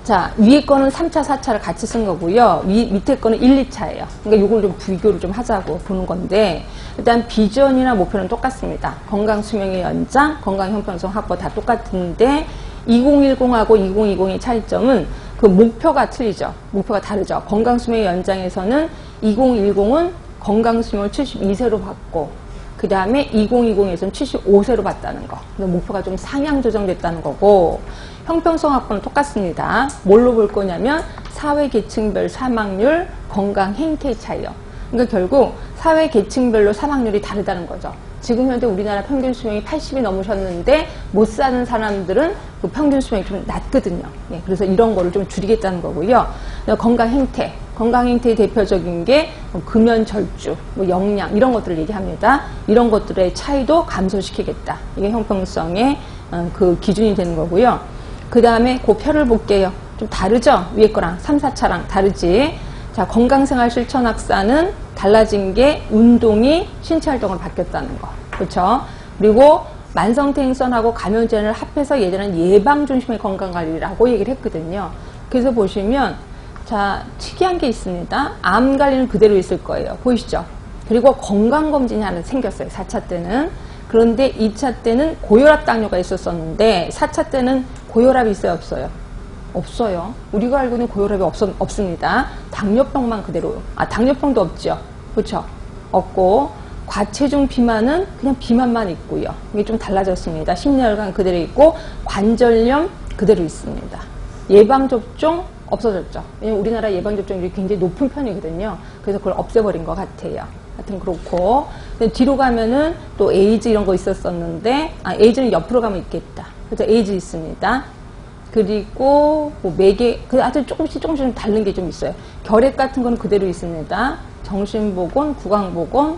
자, 위에 거는 3차, 4차를 같이 쓴 거고요. 밑에 거는 1, 2차예요. 그러니까 이걸 좀 비교를 좀 하자고 보는 건데, 일단 비전이나 목표는 똑같습니다. 건강 수명의 연장, 건강 형평성 확보 다 똑같은데, 2010하고 2020의 차이점은 그 목표가 틀리죠. 목표가 다르죠. 건강 수명의 연장에서는 2010은 건강 수명을 72세로 받고, 그 다음에 2020에서는 75세로 봤다는 거. 목표가 좀 상향 조정됐다는 거고, 형평성 확보는 똑같습니다. 뭘로 볼 거냐면 사회 계층별 사망률, 건강 행태의 차이요. 그러니까 결국 사회 계층별로 사망률이 다르다는 거죠. 지금 현재 우리나라 평균 수명이 80이 넘으셨는데 못 사는 사람들은 그 평균 수명이 좀 낮거든요. 예, 그래서 이런 거를 좀 줄이겠다는 거고요. 건강 행태. 건강 행태의 대표적인 게 금연 절주, 영양 이런 것들을 얘기합니다. 이런 것들의 차이도 감소시키겠다. 이게 형평성의 그 기준이 되는 거고요. 그 다음에 그 표를 볼게요. 좀 다르죠? 위에 거랑 3, 4차랑 다르지? 자, 건강생활 실천 학사는 달라진 게 운동이 신체 활동으로 바뀌었다는 거. 그렇죠? 그리고 만성태행성하고 감염제를 합해서 예전에는 예방 중심의 건강관리라고 얘기를 했거든요. 그래서 보시면 자, 특이한 게 있습니다. 암 관리는 그대로 있을 거예요. 보이시죠? 그리고 건강검진이 하나 생겼어요. 4차 때는. 그런데 2차 때는 고혈압 당뇨가 있었었는데 4차 때는 고혈압이 있어요? 없어요? 없어요. 우리가 알고 있는 고혈압이 없습니다. 당뇨병만 그대로. 당뇨병도 없죠. 그렇죠? 없고 과체중 비만은 그냥 비만만 있고요. 이게 좀 달라졌습니다. 심혈관 그대로 있고 관절염 그대로 있습니다. 예방접종 없어졌죠. 왜냐면 우리나라 예방접종률이 굉장히 높은 편이거든요. 그래서 그걸 없애버린 것 같아요. 하여튼 그렇고 뒤로 가면은 또 에이즈 이런 거 있었었는데 에이즈는 옆으로 가면 있겠다. 그래서 에이즈 있습니다. 그리고 뭐 매개 아주 조금씩 좀 다른 게 좀 있어요. 결핵 같은 거는 그대로 있습니다. 정신보건, 구강보건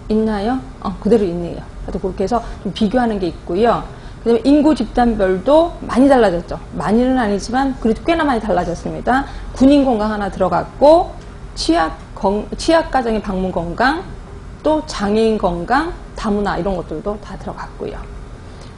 있나요? 그대로 있네요. 하여튼 그렇게 해서 좀 비교하는 게 있고요. 그 다음에 인구 집단별도 많이 달라졌죠. 많이는 아니지만 그래도 꽤나 많이 달라졌습니다. 군인 건강 하나 들어갔고 취약 가정의 방문 건강, 또 장애인 건강, 다문화 이런 것들도 다 들어갔고요.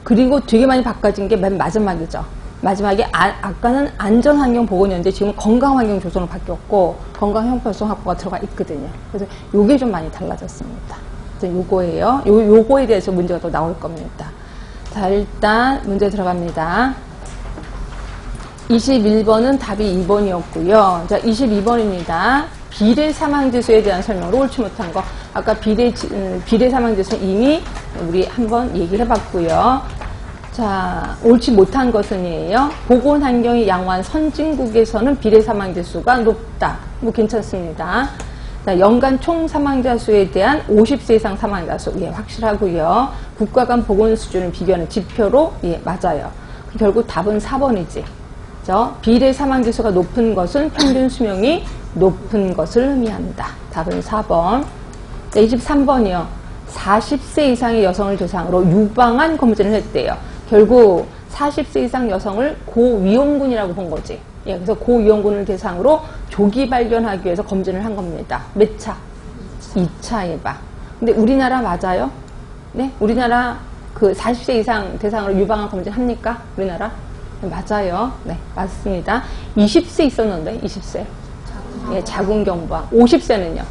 그리고 되게 많이 바꿔진 게 맨 마지막이죠. 마지막에 아까는 안전환경 보건이었는데 지금 건강환경 조성으로 바뀌었고 건강 형평성 확보가 들어가 있거든요. 그래서 요게 좀 많이 달라졌습니다. 요거예요. 요거에 대해서 문제가 또 나올 겁니다. 자, 일단 문제 들어갑니다. 21번은 답이 2번이었고요. 자, 22번입니다. 비례 사망지수에 대한 설명으로 옳지 못한 거. 아까 비례 사망지수 이미 우리 한번 얘기해봤고요. 자, 옳지 못한 것은이에요. 보건 환경이 양호한 선진국에서는 비례 사망지수가 높다. 뭐 괜찮습니다. 자, 연간 총 사망자 수에 대한 50세 이상 사망자 수, 예, 확실하고요. 국가 간 보건 수준을 비교하는 지표로, 예, 맞아요. 결국 답은 4번이지. 비례 사망지수가 높은 것은 평균 수명이 높은 것을 의미한다. 답은 4번. 자, 23번이요. 40세 이상의 여성을 대상으로 유방암 검진을 했대요. 결국 40세 이상 여성을 고위험군이라고 본 거지. 예, 그래서 고위험군을 대상으로 조기 발견하기 위해서 검진을 한 겁니다. 몇 차? 2차 예방. 근데 우리나라 맞아요? 네? 우리나라 그 40세 이상 대상으로 유방암 검진 합니까? 우리나라? 네, 맞아요. 네, 맞습니다. 20세 있었는데, 20세. 예, 자궁경부암. 50세는요?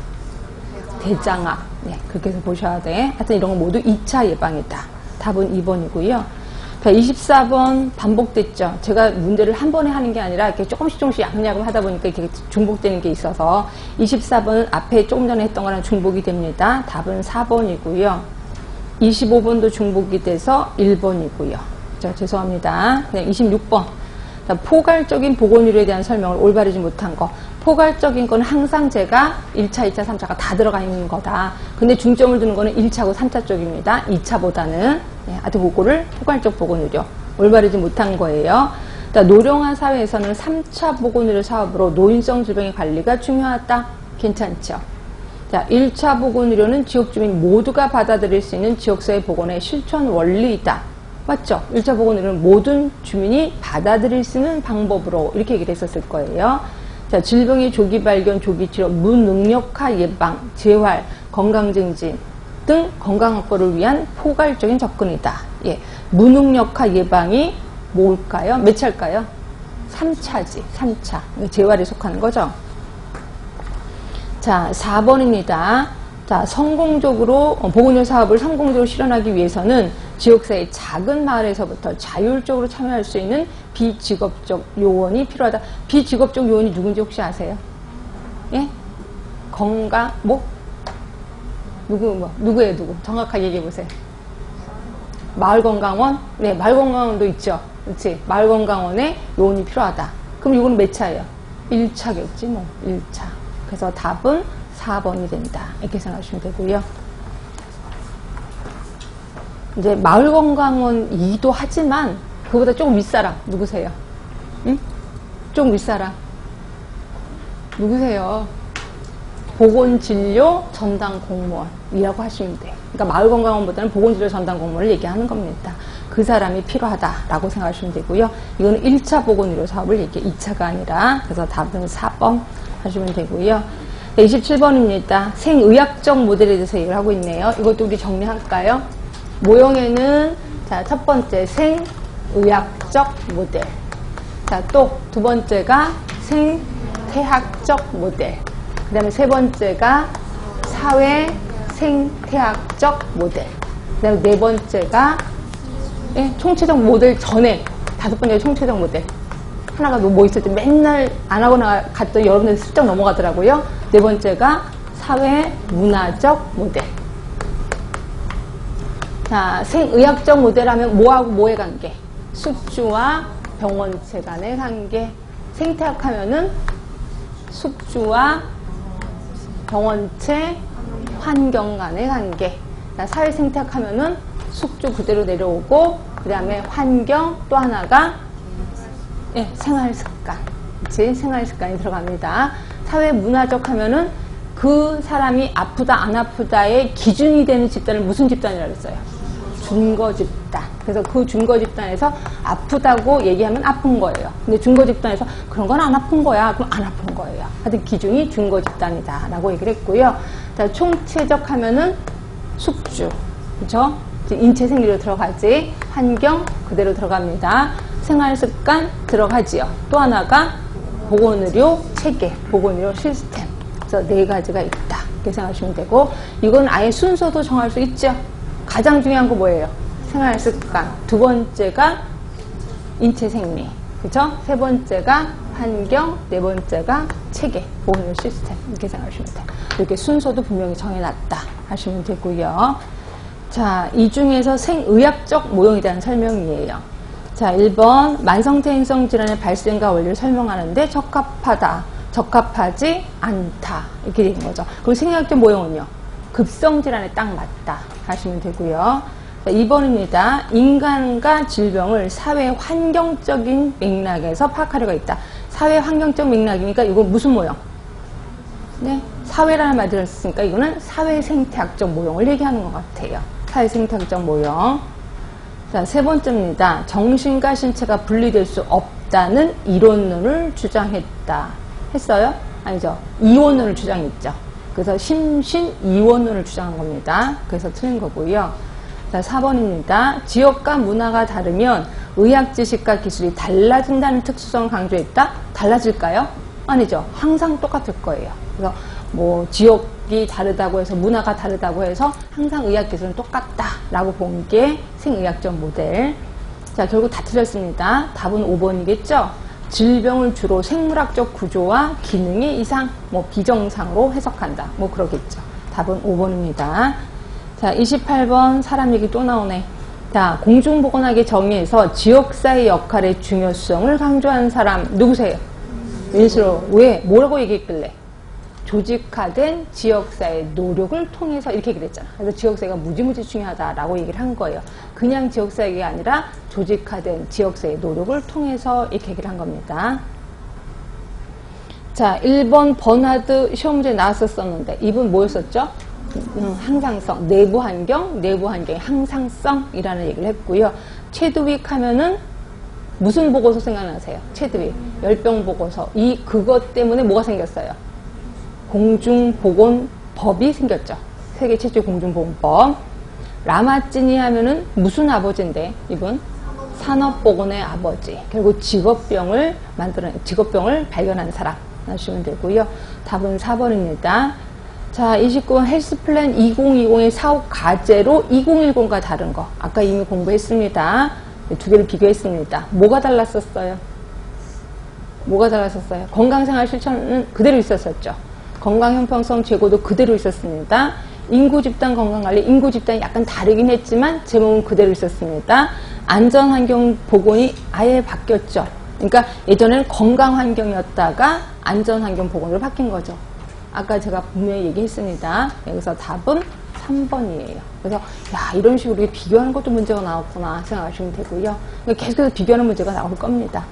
대장암. 네, 그렇게 해서 보셔야 돼. 하여튼 이런 거 모두 2차 예방이다. 답은 2번이고요. 자, 24번 반복됐죠. 제가 문제를 한 번에 하는 게 아니라 이렇게 조금씩 야금야금 하다 보니까 이렇게 중복되는 게 있어서 24번은 앞에 조금 전에 했던 거랑 중복이 됩니다. 답은 4번이고요. 25번도 중복이 돼서 1번이고요. 자, 죄송합니다. 그냥 26번. 자, 포괄적인 보건의료에 대한 설명을 올바르지 못한 거. 포괄적인 건 항상 제가 1차, 2차, 3차가 다 들어가 있는 거다. 근데 중점을 두는 거는 1차고 3차 쪽입니다. 2차보다는. 네, 하여튼 그거를 포괄적 보건의료. 올바르지 못한 거예요. 자, 노령화 사회에서는 3차 보건의료 사업으로 노인성 질병의 관리가 중요하다. 괜찮죠? 자, 1차 보건의료는 지역 주민 모두가 받아들일 수 있는 지역사회 보건의 실천 원리이다. 맞죠? 1차 보건의료는 모든 주민이 받아들일 수 있는 방법으로 이렇게 얘기를 했었을 거예요. 자, 질병의 조기 발견, 조기 치료, 무능력화 예방, 재활, 건강증진 등 건강 확보를 위한 포괄적인 접근이다. 예, 무능력화 예방이 뭘까요? 몇 차일까요? 3차지, 3차. 재활에 속하는 거죠. 자, 4번입니다. 자, 성공적으로 보건의료 사업을 성공적으로 실현하기 위해서는 지역사회 작은 마을에서부터 자율적으로 참여할 수 있는 비직업적 요원이 필요하다. 비직업적 요원이 누군지 혹시 아세요? 예? 건강, 누구예요, 누구? 정확하게 얘기해 보세요. 마을건강원? 네, 마을건강원도 있죠. 그렇지? 마을건강원에 요원이 필요하다. 그럼 이거는 몇 차예요? 1차겠지, 뭐. 1차. 그래서 답은 4번이 된다. 이렇게 생각하시면 되고요. 이제 마을건강원 2도 하지만 그보다 조금 윗사람 누구세요? 응? 좀 윗사람 누구세요? 보건진료 전담 공무원이라고 하시면 돼요. 그러니까 마을건강원보다는 보건진료 전담 공무원을 얘기하는 겁니다. 그 사람이 필요하다라고 생각하시면 되고요. 이거는 1차 보건의료 사업을 얘기해 2차가 아니라. 그래서 답은 4번 하시면 되고요. 27번입니다. 생의학적 모델에 대해서 얘기를 하고 있네요. 이것도 우리 정리할까요? 모형에는 자, 첫 번째 생의학적 모델. 자, 또 두 번째가 생태학적 모델. 그 다음에 세 번째가 사회 생태학적 모델. 그 다음에 네 번째가 총체적 모델 전에 다섯 번째가 총체적 모델. 하나가 뭐 있을 때 맨날 안 하고 갔더니 여러분들 슬쩍 넘어가더라고요. 네 번째가 사회 문화적 모델. 자, 생의학적 모델 하면 뭐하고 뭐의 관계? 숙주와 병원체 간의 관계. 생태학 하면은 숙주와 병원체, 환경 간의 관계. 자, 사회 생태학 하면은 숙주 그대로 내려오고, 그 다음에 환경, 또 하나가 생활 습관. 그치? 생활 습관이 들어갑니다. 사회 문화적 하면은 그 사람이 아프다, 안 아프다의 기준이 되는 집단을 무슨 집단이라고 했어요? 준거 집단. 그래서 그 준거 집단에서 아프다고 얘기하면 아픈 거예요. 근데 준거 집단에서 그런 건 안 아픈 거야. 그럼 안 아픈 거예요. 하여튼 기준이 준거 집단이다. 라고 얘기를 했고요. 자, 총체적 하면은 숙주. 그죠? 인체 생리로 들어가지. 환경 그대로 들어갑니다. 생활 습관 들어가지요. 또 하나가 보건의료 체계, 보건의료 시스템. 그래서 네 가지가 있다. 이렇게 생각하시면 되고, 이건 아예 순서도 정할 수 있죠. 가장 중요한 거 뭐예요? 생활 습관. 두 번째가 인체 생리. 그죠? 세 번째가 환경. 네 번째가 체계, 보건의료 시스템. 이렇게 생각하시면 돼요. 이렇게 순서도 분명히 정해놨다. 하시면 되고요. 자, 이 중에서 생의학적 모형에 대한 설명이에요. 자, 1번 만성퇴행성 질환의 발생과 원리를 설명하는데 적합하다, 적합하지 않다 이렇게 되는 거죠. 그럼 생의학적 모형은요? 급성 질환에 딱 맞다 하시면 되고요. 자, 2번입니다. 인간과 질병을 사회 환경적인 맥락에서 파악하려고 있다. 사회 환경적 맥락이니까 이건 무슨 모형? 네, 사회라는 말 들었으니까 이거는 사회 생태학적 모형을 얘기하는 것 같아요. 사회 생태학적 모형. 자, 세 번째입니다. 정신과 신체가 분리될 수 없다는 이론론을 주장했다. 했어요? 아니죠. 이원론을 주장했죠. 그래서 심신이원론을 주장한 겁니다. 그래서 틀린 거고요. 자, 4번입니다. 지역과 문화가 다르면 의학 지식과 기술이 달라진다는 특수성을 강조했다. 달라질까요? 아니죠. 항상 똑같을 거예요. 그래서 뭐 지역이 다르다고 해서 문화가 다르다고 해서 항상 의학 기술은 똑같다라고 본 게 생의학적 모델. 자, 결국 다 틀렸습니다. 답은 5번이겠죠. 질병을 주로 생물학적 구조와 기능의 이상, 뭐 비정상으로 해석한다. 뭐 그러겠죠. 답은 5번입니다. 자, 28번 사람 얘기 또 나오네. 자, 공중보건학의 정의에서 지역사회 역할의 중요성을 강조한 사람 누구세요? 윈스로. 왜? 뭐라고 얘기했길래? 조직화된 지역사회 노력을 통해서 이렇게 얘기를 했잖아. 그래서 지역사회가 무지무지 중요하다라고 얘기를 한 거예요. 그냥 지역사회가 아니라 조직화된 지역사회 노력을 통해서 이렇게 얘기를 한 겁니다. 자, 1번 버나드 시험 문제 나왔었는데 이분 뭐였었죠? 항상성, 내부 환경의 항상성이라는 얘기를 했고요. 체드윅 하면은 무슨 보고서 생각나세요? 체드윅, 열병 보고서. 그것 때문에 뭐가 생겼어요? 공중보건법이 생겼죠. 세계 최초 공중보건법. 라마찌니 하면은 무슨 아버지인데, 이분? 산업보건의 아버지. 결국 직업병을 발견한 사람 하시면 되고요. 답은 4번입니다. 자, 29번 헬스플랜 2020의 사업 과제로 2010과 다른 거. 아까 이미 공부했습니다. 두 개를 비교했습니다. 뭐가 달랐었어요? 건강생활 실천은 그대로 있었었죠. 건강형평성 제고도 그대로 있었습니다. 인구집단 건강관리, 인구집단이 약간 다르긴 했지만 제목은 그대로 있었습니다. 안전환경 보건이 아예 바뀌었죠. 그러니까 예전에는 건강환경이었다가 안전환경 보건으로 바뀐 거죠. 아까 제가 분명히 얘기했습니다. 여기서 답은 3번이에요. 그래서 이런 식으로 비교하는 것도 문제가 나왔구나 생각하시면 되고요. 계속해서 비교하는 문제가 나올 겁니다.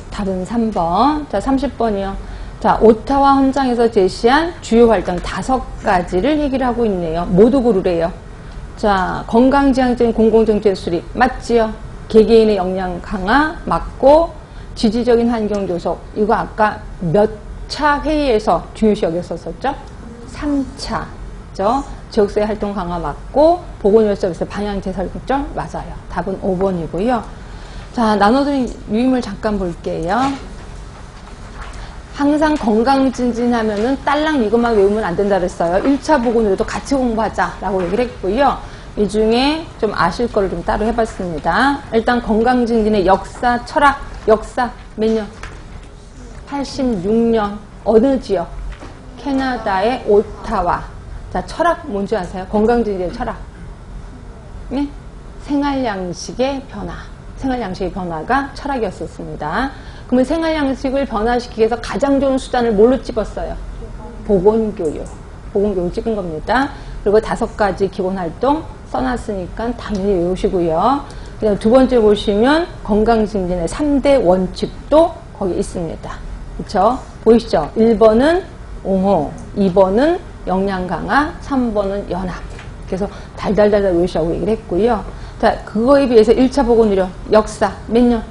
답은 3번. 자, 30번이요. 자, 오타와 헌장에서 제시한 주요 활동 5가지를 얘기를 하고 있네요. 모두 고르래요. 자, 건강지향적인 공공정책 수립 맞지요? 개개인의 역량 강화 맞고, 지지적인 환경 조속 이거 아까 몇 차 회의에서 중요시 여겼었죠? 3차죠. 지역사회 활동 강화 맞고, 보건요법에서 방향제 설정 맞아요. 답은 5번이고요. 자, 나눠드린 유의물 잠깐 볼게요. 항상 건강증진하면은 딸랑 이것만 외우면 안 된다 그랬어요. 1차 보건으로도 같이 공부하자라고 얘기를 했고요. 이 중에 좀 아실 거를 좀 따로 해봤습니다. 일단 건강증진의 역사, 철학, 역사 몇 년? 86년. 어느 지역? 캐나다의 오타와. 자, 철학 뭔지 아세요? 건강증진의 철학. 네? 생활양식의 변화. 생활양식의 변화가 철학이었었습니다. 그러면 생활양식을 변화시키기 위해서 가장 좋은 수단을 뭘로 집었어요? 보건교육. 보건교육 찍은 겁니다. 그리고 5가지 기본활동 써놨으니까 당연히 외우시고요. 그다음 두 번째 보시면 건강증진의 3대 원칙도 거기 있습니다. 그쵸? 보이시죠? 1번은 옹호, 2번은 역량 강화, 3번은 연합. 그래서 달달달 외우시라고 얘기를 했고요. 자, 그거에 비해서 1차 보건의료 역사 몇 년?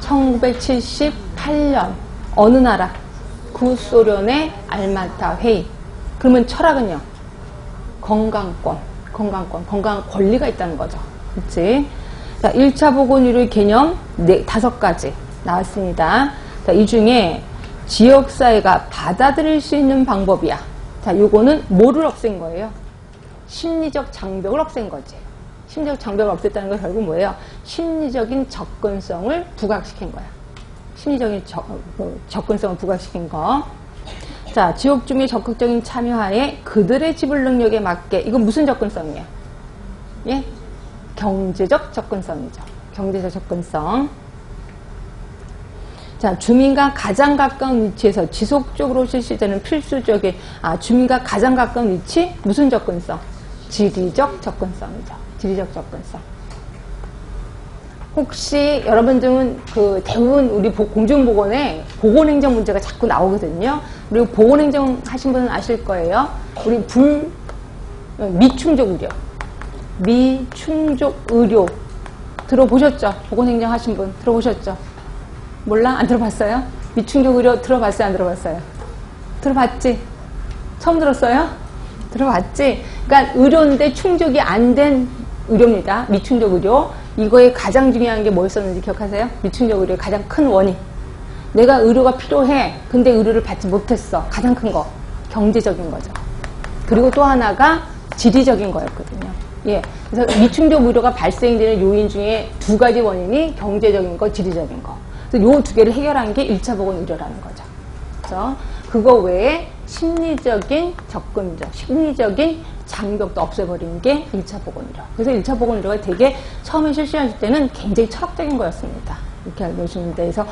1978년. 어느 나라? 구소련의 알마타 회의. 그러면 철학은요? 건강 권리가 있다는 거죠. 그치? 자, 1차 보건의료의 개념 5가지 나왔습니다. 자, 이 중에 지역사회가 받아들일 수 있는 방법이야. 자, 요거는 뭐를 없앤 거예요? 심리적 장벽을 없앤 거지. 심리적 장벽을 없앴다는 건 결국 뭐예요? 심리적인 접근성을 부각시킨 거야. 심리적인 접근성을 부각시킨 거. 자, 지역 주민의 적극적인 참여하에 그들의 지불 능력에 맞게, 이건 무슨 접근성이에요? 예? 경제적 접근성이죠. 경제적 접근성. 자, 주민과 가장 가까운 위치에서 지속적으로 실시되는 필수적인, 주민과 가장 가까운 위치? 무슨 접근성? 지리적 접근성이죠. 지리적 접근성. 혹시 여러분 중은 대부분 우리 공중보건에 보건행정 문제가 자꾸 나오거든요. 그리고 보건행정 하신 분은 아실 거예요. 우리 미충족 의료. 미충족 의료. 들어보셨죠? 보건행정 하신 분 들어보셨죠? 몰라? 안 들어봤어요? 미충족 의료 들어봤어요? 안 들어봤어요? 들어봤지? 처음 들었어요? 들어봤지? 그러니까 의료인데 충족이 안 된 의료입니다. 미충족 의료. 이거에 가장 중요한 게 뭐였었는지 기억하세요? 미충족 의료의 가장 큰 원인. 내가 의료가 필요해. 근데 의료를 받지 못했어. 가장 큰 거. 경제적인 거죠. 그리고 또 하나가 지리적인 거였거든요. 예. 그래서 미충족 의료가 발생되는 요인 중에 두 가지 원인이 경제적인 거, 지리적인 거. 그래서 요 두 개를 해결한 게 1차 보건 의료라는 거죠. 그래서 그거 외에 심리적인 접근적, 심리적인 장벽도 없애버리는 게 1차 보건 의료. 그래서 1차 보건 의료가 되게 처음에 실시하실 때는 굉장히 철학적인 거였습니다. 이렇게 알고 계시면 돼. 그래서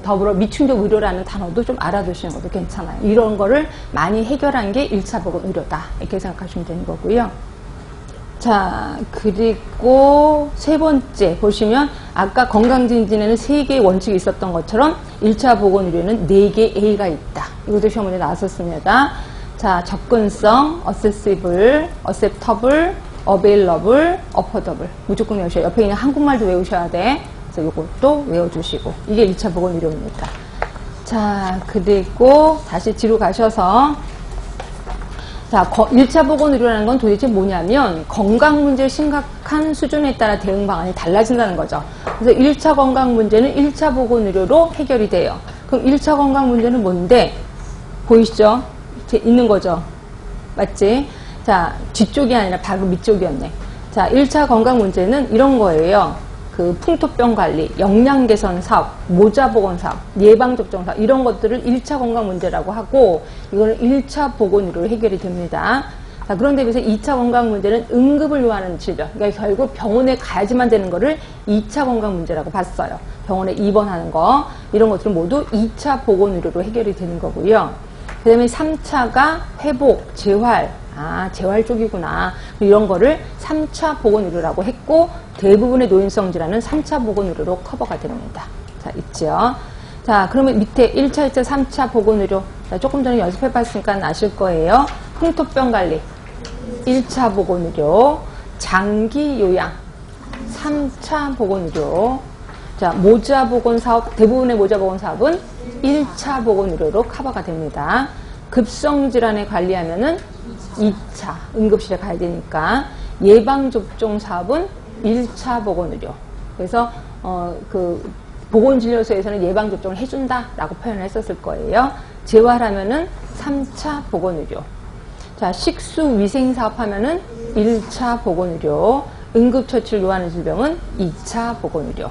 더불어 미충족 의료라는 단어도 좀 알아두시는 것도 괜찮아요. 이런 거를 많이 해결한 게 1차 보건 의료다. 이렇게 생각하시면 되는 거고요. 자, 그리고 세 번째 보시면 아까 건강증진에는 3개의 원칙이 있었던 것처럼 1차 보건 의료는 4개의 A가 있다. 이것도 시험 문제 나왔었습니다. 자, 접근성, accessible, acceptable, available, affordable. 무조건 외우셔야 돼요. 옆에 있는 한국말도 외우셔야 돼. 그래서 이것도 외워주시고. 이게 1차 보건 의료입니다. 자, 그리고 다시 뒤로 가셔서 자, 1차 보건 의료라는 건 도대체 뭐냐면 건강 문제 심각한 수준에 따라 대응 방안이 달라진다는 거죠. 그래서 1차 건강 문제는 1차 보건 의료로 해결이 돼요. 그럼 1차 건강 문제는 뭔데? 보이시죠? 있는 거죠. 맞지? 자, 뒤쪽이 아니라 바로 밑쪽이었네. 자, 1차 건강 문제는 이런 거예요. 그 풍토병 관리, 영양 개선 사업, 모자 보건 사업, 예방 접종 사업 이런 것들을 1차 건강 문제라고 하고 이거는 1차 보건 의료로 해결이 됩니다. 자, 그런데 비해서 2차 건강 문제는 응급을 요하는 질병. 그러니까 결국 병원에 가야지만 되는 거를 2차 건강 문제라고 봤어요. 병원에 입원하는 거 이런 것들은 모두 2차 보건 의료로 해결이 되는 거고요. 그 다음에 3차가 회복, 재활. 아, 재활 쪽이구나. 이런 거를 3차 보건 의료라고 했고 대부분의 노인성 질환은 3차 보건 의료로 커버가 됩니다. 자, 있죠. 자, 그러면 밑에 1차, 2차, 3차 보건 의료. 자, 조금 전에 연습해 봤으니까 아실 거예요. 풍토병 관리 1차 보건 의료, 장기 요양 3차 보건 의료. 자, 모자 보건 사업, 대부분의 모자 보건 사업은 1차 보건 의료로 커버가 됩니다. 급성 질환에 관리하면은 2차 응급실에 가야 되니까 예방접종 사업은 1차 보건의료. 그래서 그 보건진료소에서는 예방접종을 해준다라고 표현을 했었을 거예요. 재활하면은 3차 보건의료. 자, 식수위생사업 하면은 1차 보건의료. 응급처치를 요하는 질병은 2차 보건의료.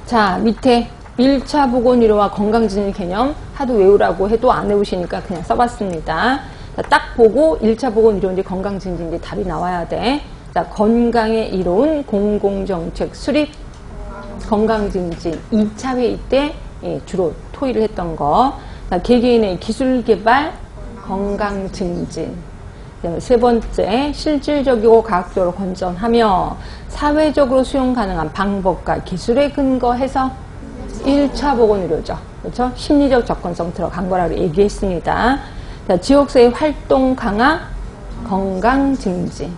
자, 밑에 1차 보건의료와 건강진진 개념 하도 외우라고 해도 안 외우시니까 그냥 써봤습니다. 자, 딱 보고 1차 보건의료인지 건강진진인지 답이 나와야 돼. 자, 건강의 이로운 공공정책 수립 건강진진 2차 회의 때 주로 토의를 했던 거. 자, 개개인의 기술개발 건강증진. 세 번째, 실질적이고 과학적으로 건전하며 사회적으로 수용 가능한 방법과 기술에 근거해서 1차 보건의료죠. 그렇죠? 심리적 접근성 들어간 거라고 얘기했습니다. 자, 지역사회 활동 강화, 건강 증진.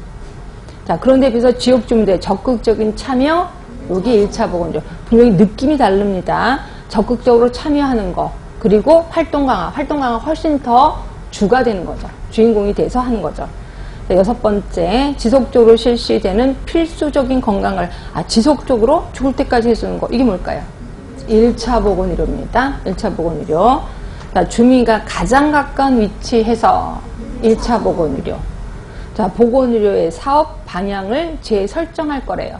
자, 그런데 비해서 지역 주민들의 적극적인 참여, 여기 1차 보건의료. 분명히 느낌이 다릅니다. 적극적으로 참여하는 거, 그리고 활동 강화. 활동 강화 훨씬 더 주가 되는 거죠. 주인공이 돼서 하는 거죠. 자, 6번째, 지속적으로 실시되는 필수적인 건강을, 지속적으로 죽을 때까지 해주는 거. 이게 뭘까요? 1차 보건의료입니다. 1차 보건의료. 자, 주민과 가장 가까운 위치에서 1차 보건의료. 자, 보건의료의 사업 방향을 재설정할 거래요.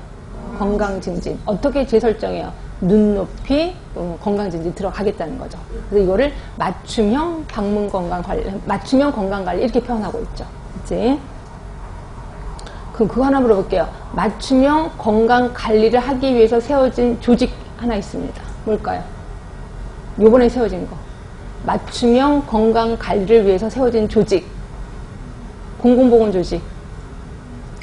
건강증진. 어떻게 재설정해요? 눈높이 건강증진 들어가겠다는 거죠. 그래서 이거를 맞춤형 방문 건강관리, 맞춤형 건강관리 이렇게 표현하고 있죠. 그치? 그럼 그거 하나 물어볼게요. 맞춤형 건강관리를 하기 위해서 세워진 조직 하나 있습니다. 뭘까요? 요번에 세워진 거. 맞춤형 건강관리를 위해서 세워진 조직. 공공보건조직.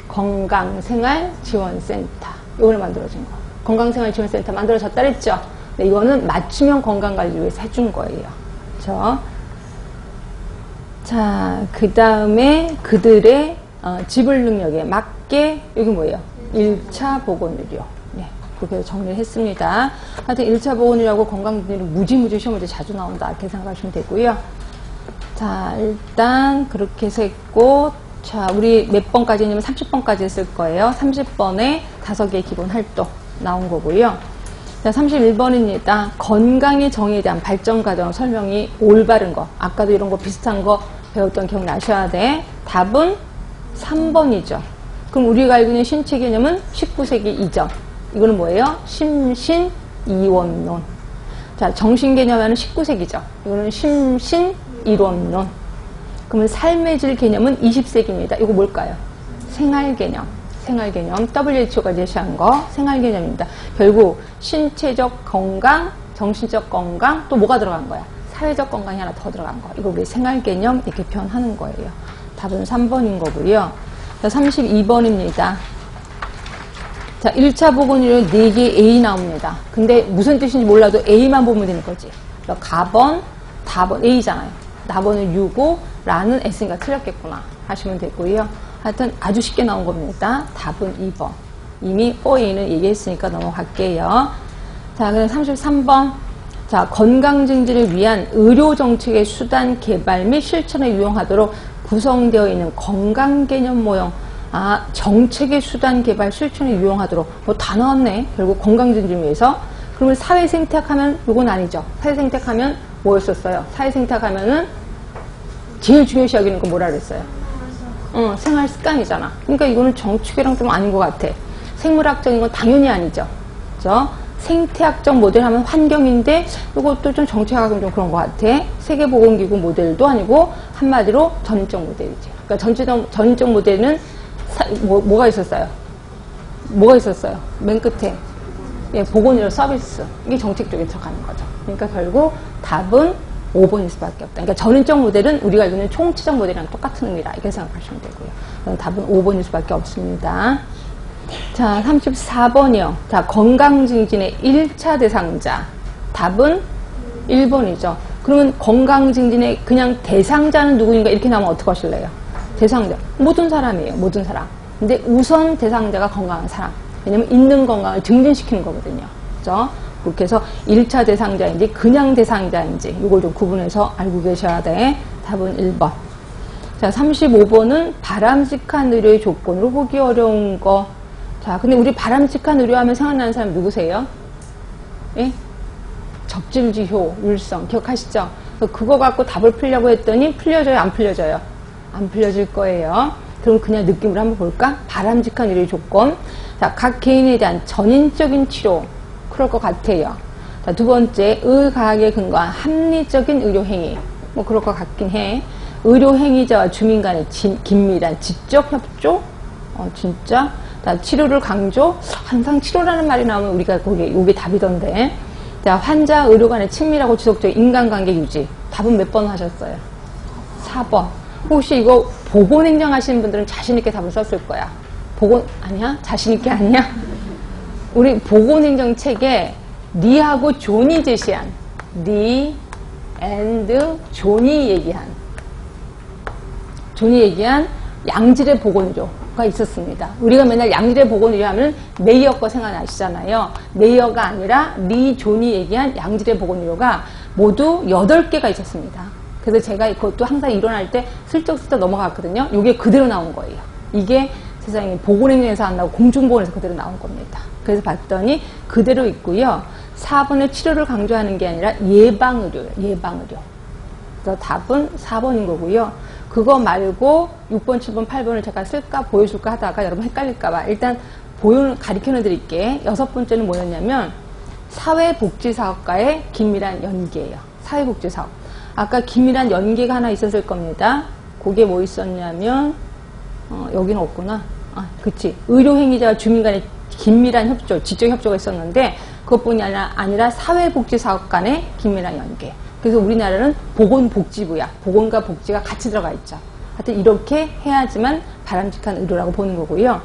건강생활지원센터. 요번에 만들어진 거. 건강생활지원센터 만들어졌다 그랬죠? 네, 이거는 맞춤형 건강관리를 위해서 해준 거예요. 그렇죠? 자, 그 다음에 그들의 지불 능력에 맞게, 여기 뭐예요? 1차 보건의료. 네, 그렇게 정리를 했습니다. 하여튼 1차 보건의료하고 건강진진은 무지무지 시험 문제 자주 나온다. 이렇게 생각하시면 되고요. 자, 일단 그렇게 해서 했고, 자, 우리 몇 번까지 했냐면 30번까지 했을 거예요. 30번에 5개의 기본 활동 나온 거고요. 자, 31번입니다. 건강의 정의에 대한 발전 과정 설명이 올바른 거. 아까도 이런 거 비슷한 거 배웠던 기억 나셔야 돼. 답은 3번이죠. 그럼 우리가 알고 있는 신체 개념은 19세기 이전. 이거는 뭐예요? 심신이원론. 자, 정신 개념은 19세기죠. 이거는 심신이론론. 그러면 삶의 질 개념은 20세기입니다. 이거 뭘까요? 생활 개념. 생활 개념. WHO가 제시한 거 생활 개념입니다. 결국 신체적 건강, 정신적 건강, 또 뭐가 들어간 거야? 사회적 건강이 하나 더 들어간 거. 이거 우리 생활 개념 이렇게 표현하는 거예요. 답은 3번인 거고요. 자, 32번입니다. 자, 1차 보건의료 4개 A 나옵니다. 근데 무슨 뜻인지 몰라도 A만 보면 되는 거지. 가번, 답은 A잖아요. 답은 U고, 라는 S니까 틀렸겠구나 하시면 되고요. 하여튼 아주 쉽게 나온 겁니다. 답은 2번. 이미 4A는 얘기했으니까 넘어갈게요. 자, 그럼 33번. 자, 건강 증진을 위한 의료 정책의 수단 개발 및 실천에 유용하도록 구성되어 있는 건강 개념 모형. 아, 정책의 수단 개발 실천에 유용하도록. 뭐 다 나왔네. 결국 건강 증진 위해서. 그러면 사회 생태학하면 이건 아니죠. 사회 생태학하면 뭐였었어요? 사회 생태학하면은 제일 중요시 여기는 거 뭐라 그랬어요? 생활 습관이잖아. 그러니까 이거는 정책이랑 좀 아닌 것 같아. 생물학적인 건 당연히 아니죠. 그죠? 생태학적 모델 하면 환경인데 이것도 좀 정책학은 좀 그런 것 같아. 세계보건기구 모델도 아니고 한마디로 전인적 모델이지. 그러니까 전인적 모델은 뭐가 있었어요? 뭐가 있었어요? 맨 끝에. 예, 보건의료 서비스. 이게 정책 쪽에 들어가는 거죠. 그러니까 결국 답은 5번일 수밖에 없다. 그러니까 전인적 모델은 우리가 알고 있는 총체적 모델이랑 똑같은 의미라 이렇게 생각하시면 되고요. 답은 5번일 수밖에 없습니다. 자, 34번이요. 자, 건강증진의 1차 대상자. 답은 1번이죠. 그러면 건강증진의 그냥 대상자는 누구인가 이렇게 나오면 어떻게 하실래요? 대상자. 모든 사람이에요. 모든 사람. 근데 우선 대상자가 건강한 사람. 왜냐면 있는 건강을 증진시키는 거거든요. 그죠? 그렇게 해서 1차 대상자인지 그냥 대상자인지 이걸 좀 구분해서 알고 계셔야 돼. 답은 1번. 자, 35번은 바람직한 의료의 조건으로 보기 어려운 거. 자, 근데 우리 바람직한 의료 하면 생각나는 사람 누구세요? 예? 접질지효, 율성 기억하시죠? 그거 갖고 답을 풀려고 했더니 풀려져요? 안 풀려져요? 안 풀려질 거예요. 그럼 그냥 느낌으로 한번 볼까? 바람직한 의료의 조건. 자, 각 개인에 대한 전인적인 치료. 그럴 것 같아요. 자, 두 번째, 의과학에 근거한 합리적인 의료행위. 뭐 그럴 것 같긴 해. 의료행위자와 주민 간의 긴밀한 지적 협조. 진짜. 자, 치료를 강조. 항상 치료라는 말이 나오면 우리가 요게 답이던데. 자, 환자, 의료 간의 친밀하고 지속적인 인간관계 유지. 답은 몇 번 하셨어요? 4번. 혹시 이거 보건행정 하시는 분들은 자신있게 답을 썼을 거야. 아니야? 자신있게 아니야? 우리 보건행정 책에 리하고 존이 제시한, 리 앤드 존이 얘기한 양질의 보건의료가 있었습니다. 우리가 맨날 양질의 보건의료 하면 메이어 거 생각나시잖아요. 메이어가 아니라 리 존이 얘기한 양질의 보건의료가 모두 8개가 있었습니다. 그래서 제가 그것도 항상 일어날 때 슬쩍슬쩍 넘어갔거든요. 이게 그대로 나온 거예요. 이게 세상에 보건행정에서 안 나오고 공중보건에서 그대로 나온 겁니다. 그래서 봤더니 그대로 있고요. 4번의 치료를 강조하는 게 아니라 예방의료예요. 예방의료. 그래서 답은 4번인 거고요. 그거 말고 6번, 7번, 8번을 제가 쓸까 보여줄까 하다가 여러분 헷갈릴까봐 일단 가르쳐 드릴게. 6번째는 뭐였냐면 사회복지사업과의 긴밀한 연계예요. 사회복지사업. 아까 긴밀한 연계가 하나 있었을 겁니다. 그게 뭐 있었냐면 여기는 없구나. 그치. 의료행위자와 주민 간의 긴밀한 협조, 지적 협조가 있었는데 그것뿐이 아니라 사회복지사업 간의 긴밀한 연계. 그래서 우리나라는 보건복지부야. 보건과 복지가 같이 들어가 있죠. 하여튼 이렇게 해야지만 바람직한 의료라고 보는 거고요.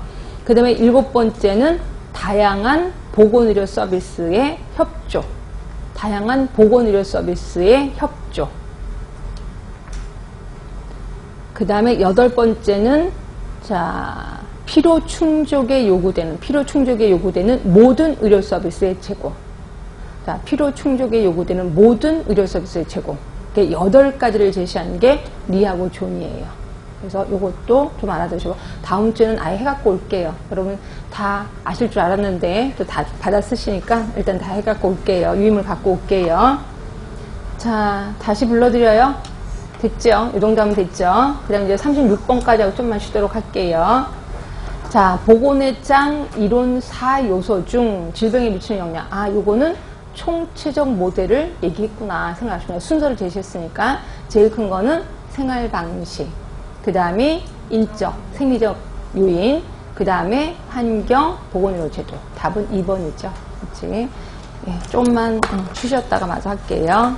그 다음에 7번째는 다양한 보건의료 서비스의 협조. 다양한 보건의료 서비스의 협조. 그 다음에 8번째는 필요 충족에 요구되는 모든 의료 서비스의 제공. 자, 필요 충족에 요구되는 모든 의료 서비스의 제공. 8가지를 제시한 게 리하고 존이에요. 그래서 이것도 좀 알아두시고 다음 주에는 아예 해갖고 올게요. 여러분 다 아실 줄 알았는데 또 다 받아 쓰시니까 일단 다 해갖고 올게요. 유임을 갖고 올게요. 자, 다시 불러드려요. 됐죠? 이 정도 하면 됐죠? 그 다음 이제 36번까지 하고 좀만 쉬도록 할게요. 자, 보건의 짱 이론 4요소 중 질병에 미치는 영향. 아, 요거는 총체적 모델을 얘기했구나 생각하시면 순서를 제시했으니까 제일 큰 거는 생활 방식, 그 다음에 인적, 생리적 요인, 그 다음에 환경, 보건의료 제도. 답은 2번이죠. 그치? 예, 좀만 쉬셨다가 마저 할게요.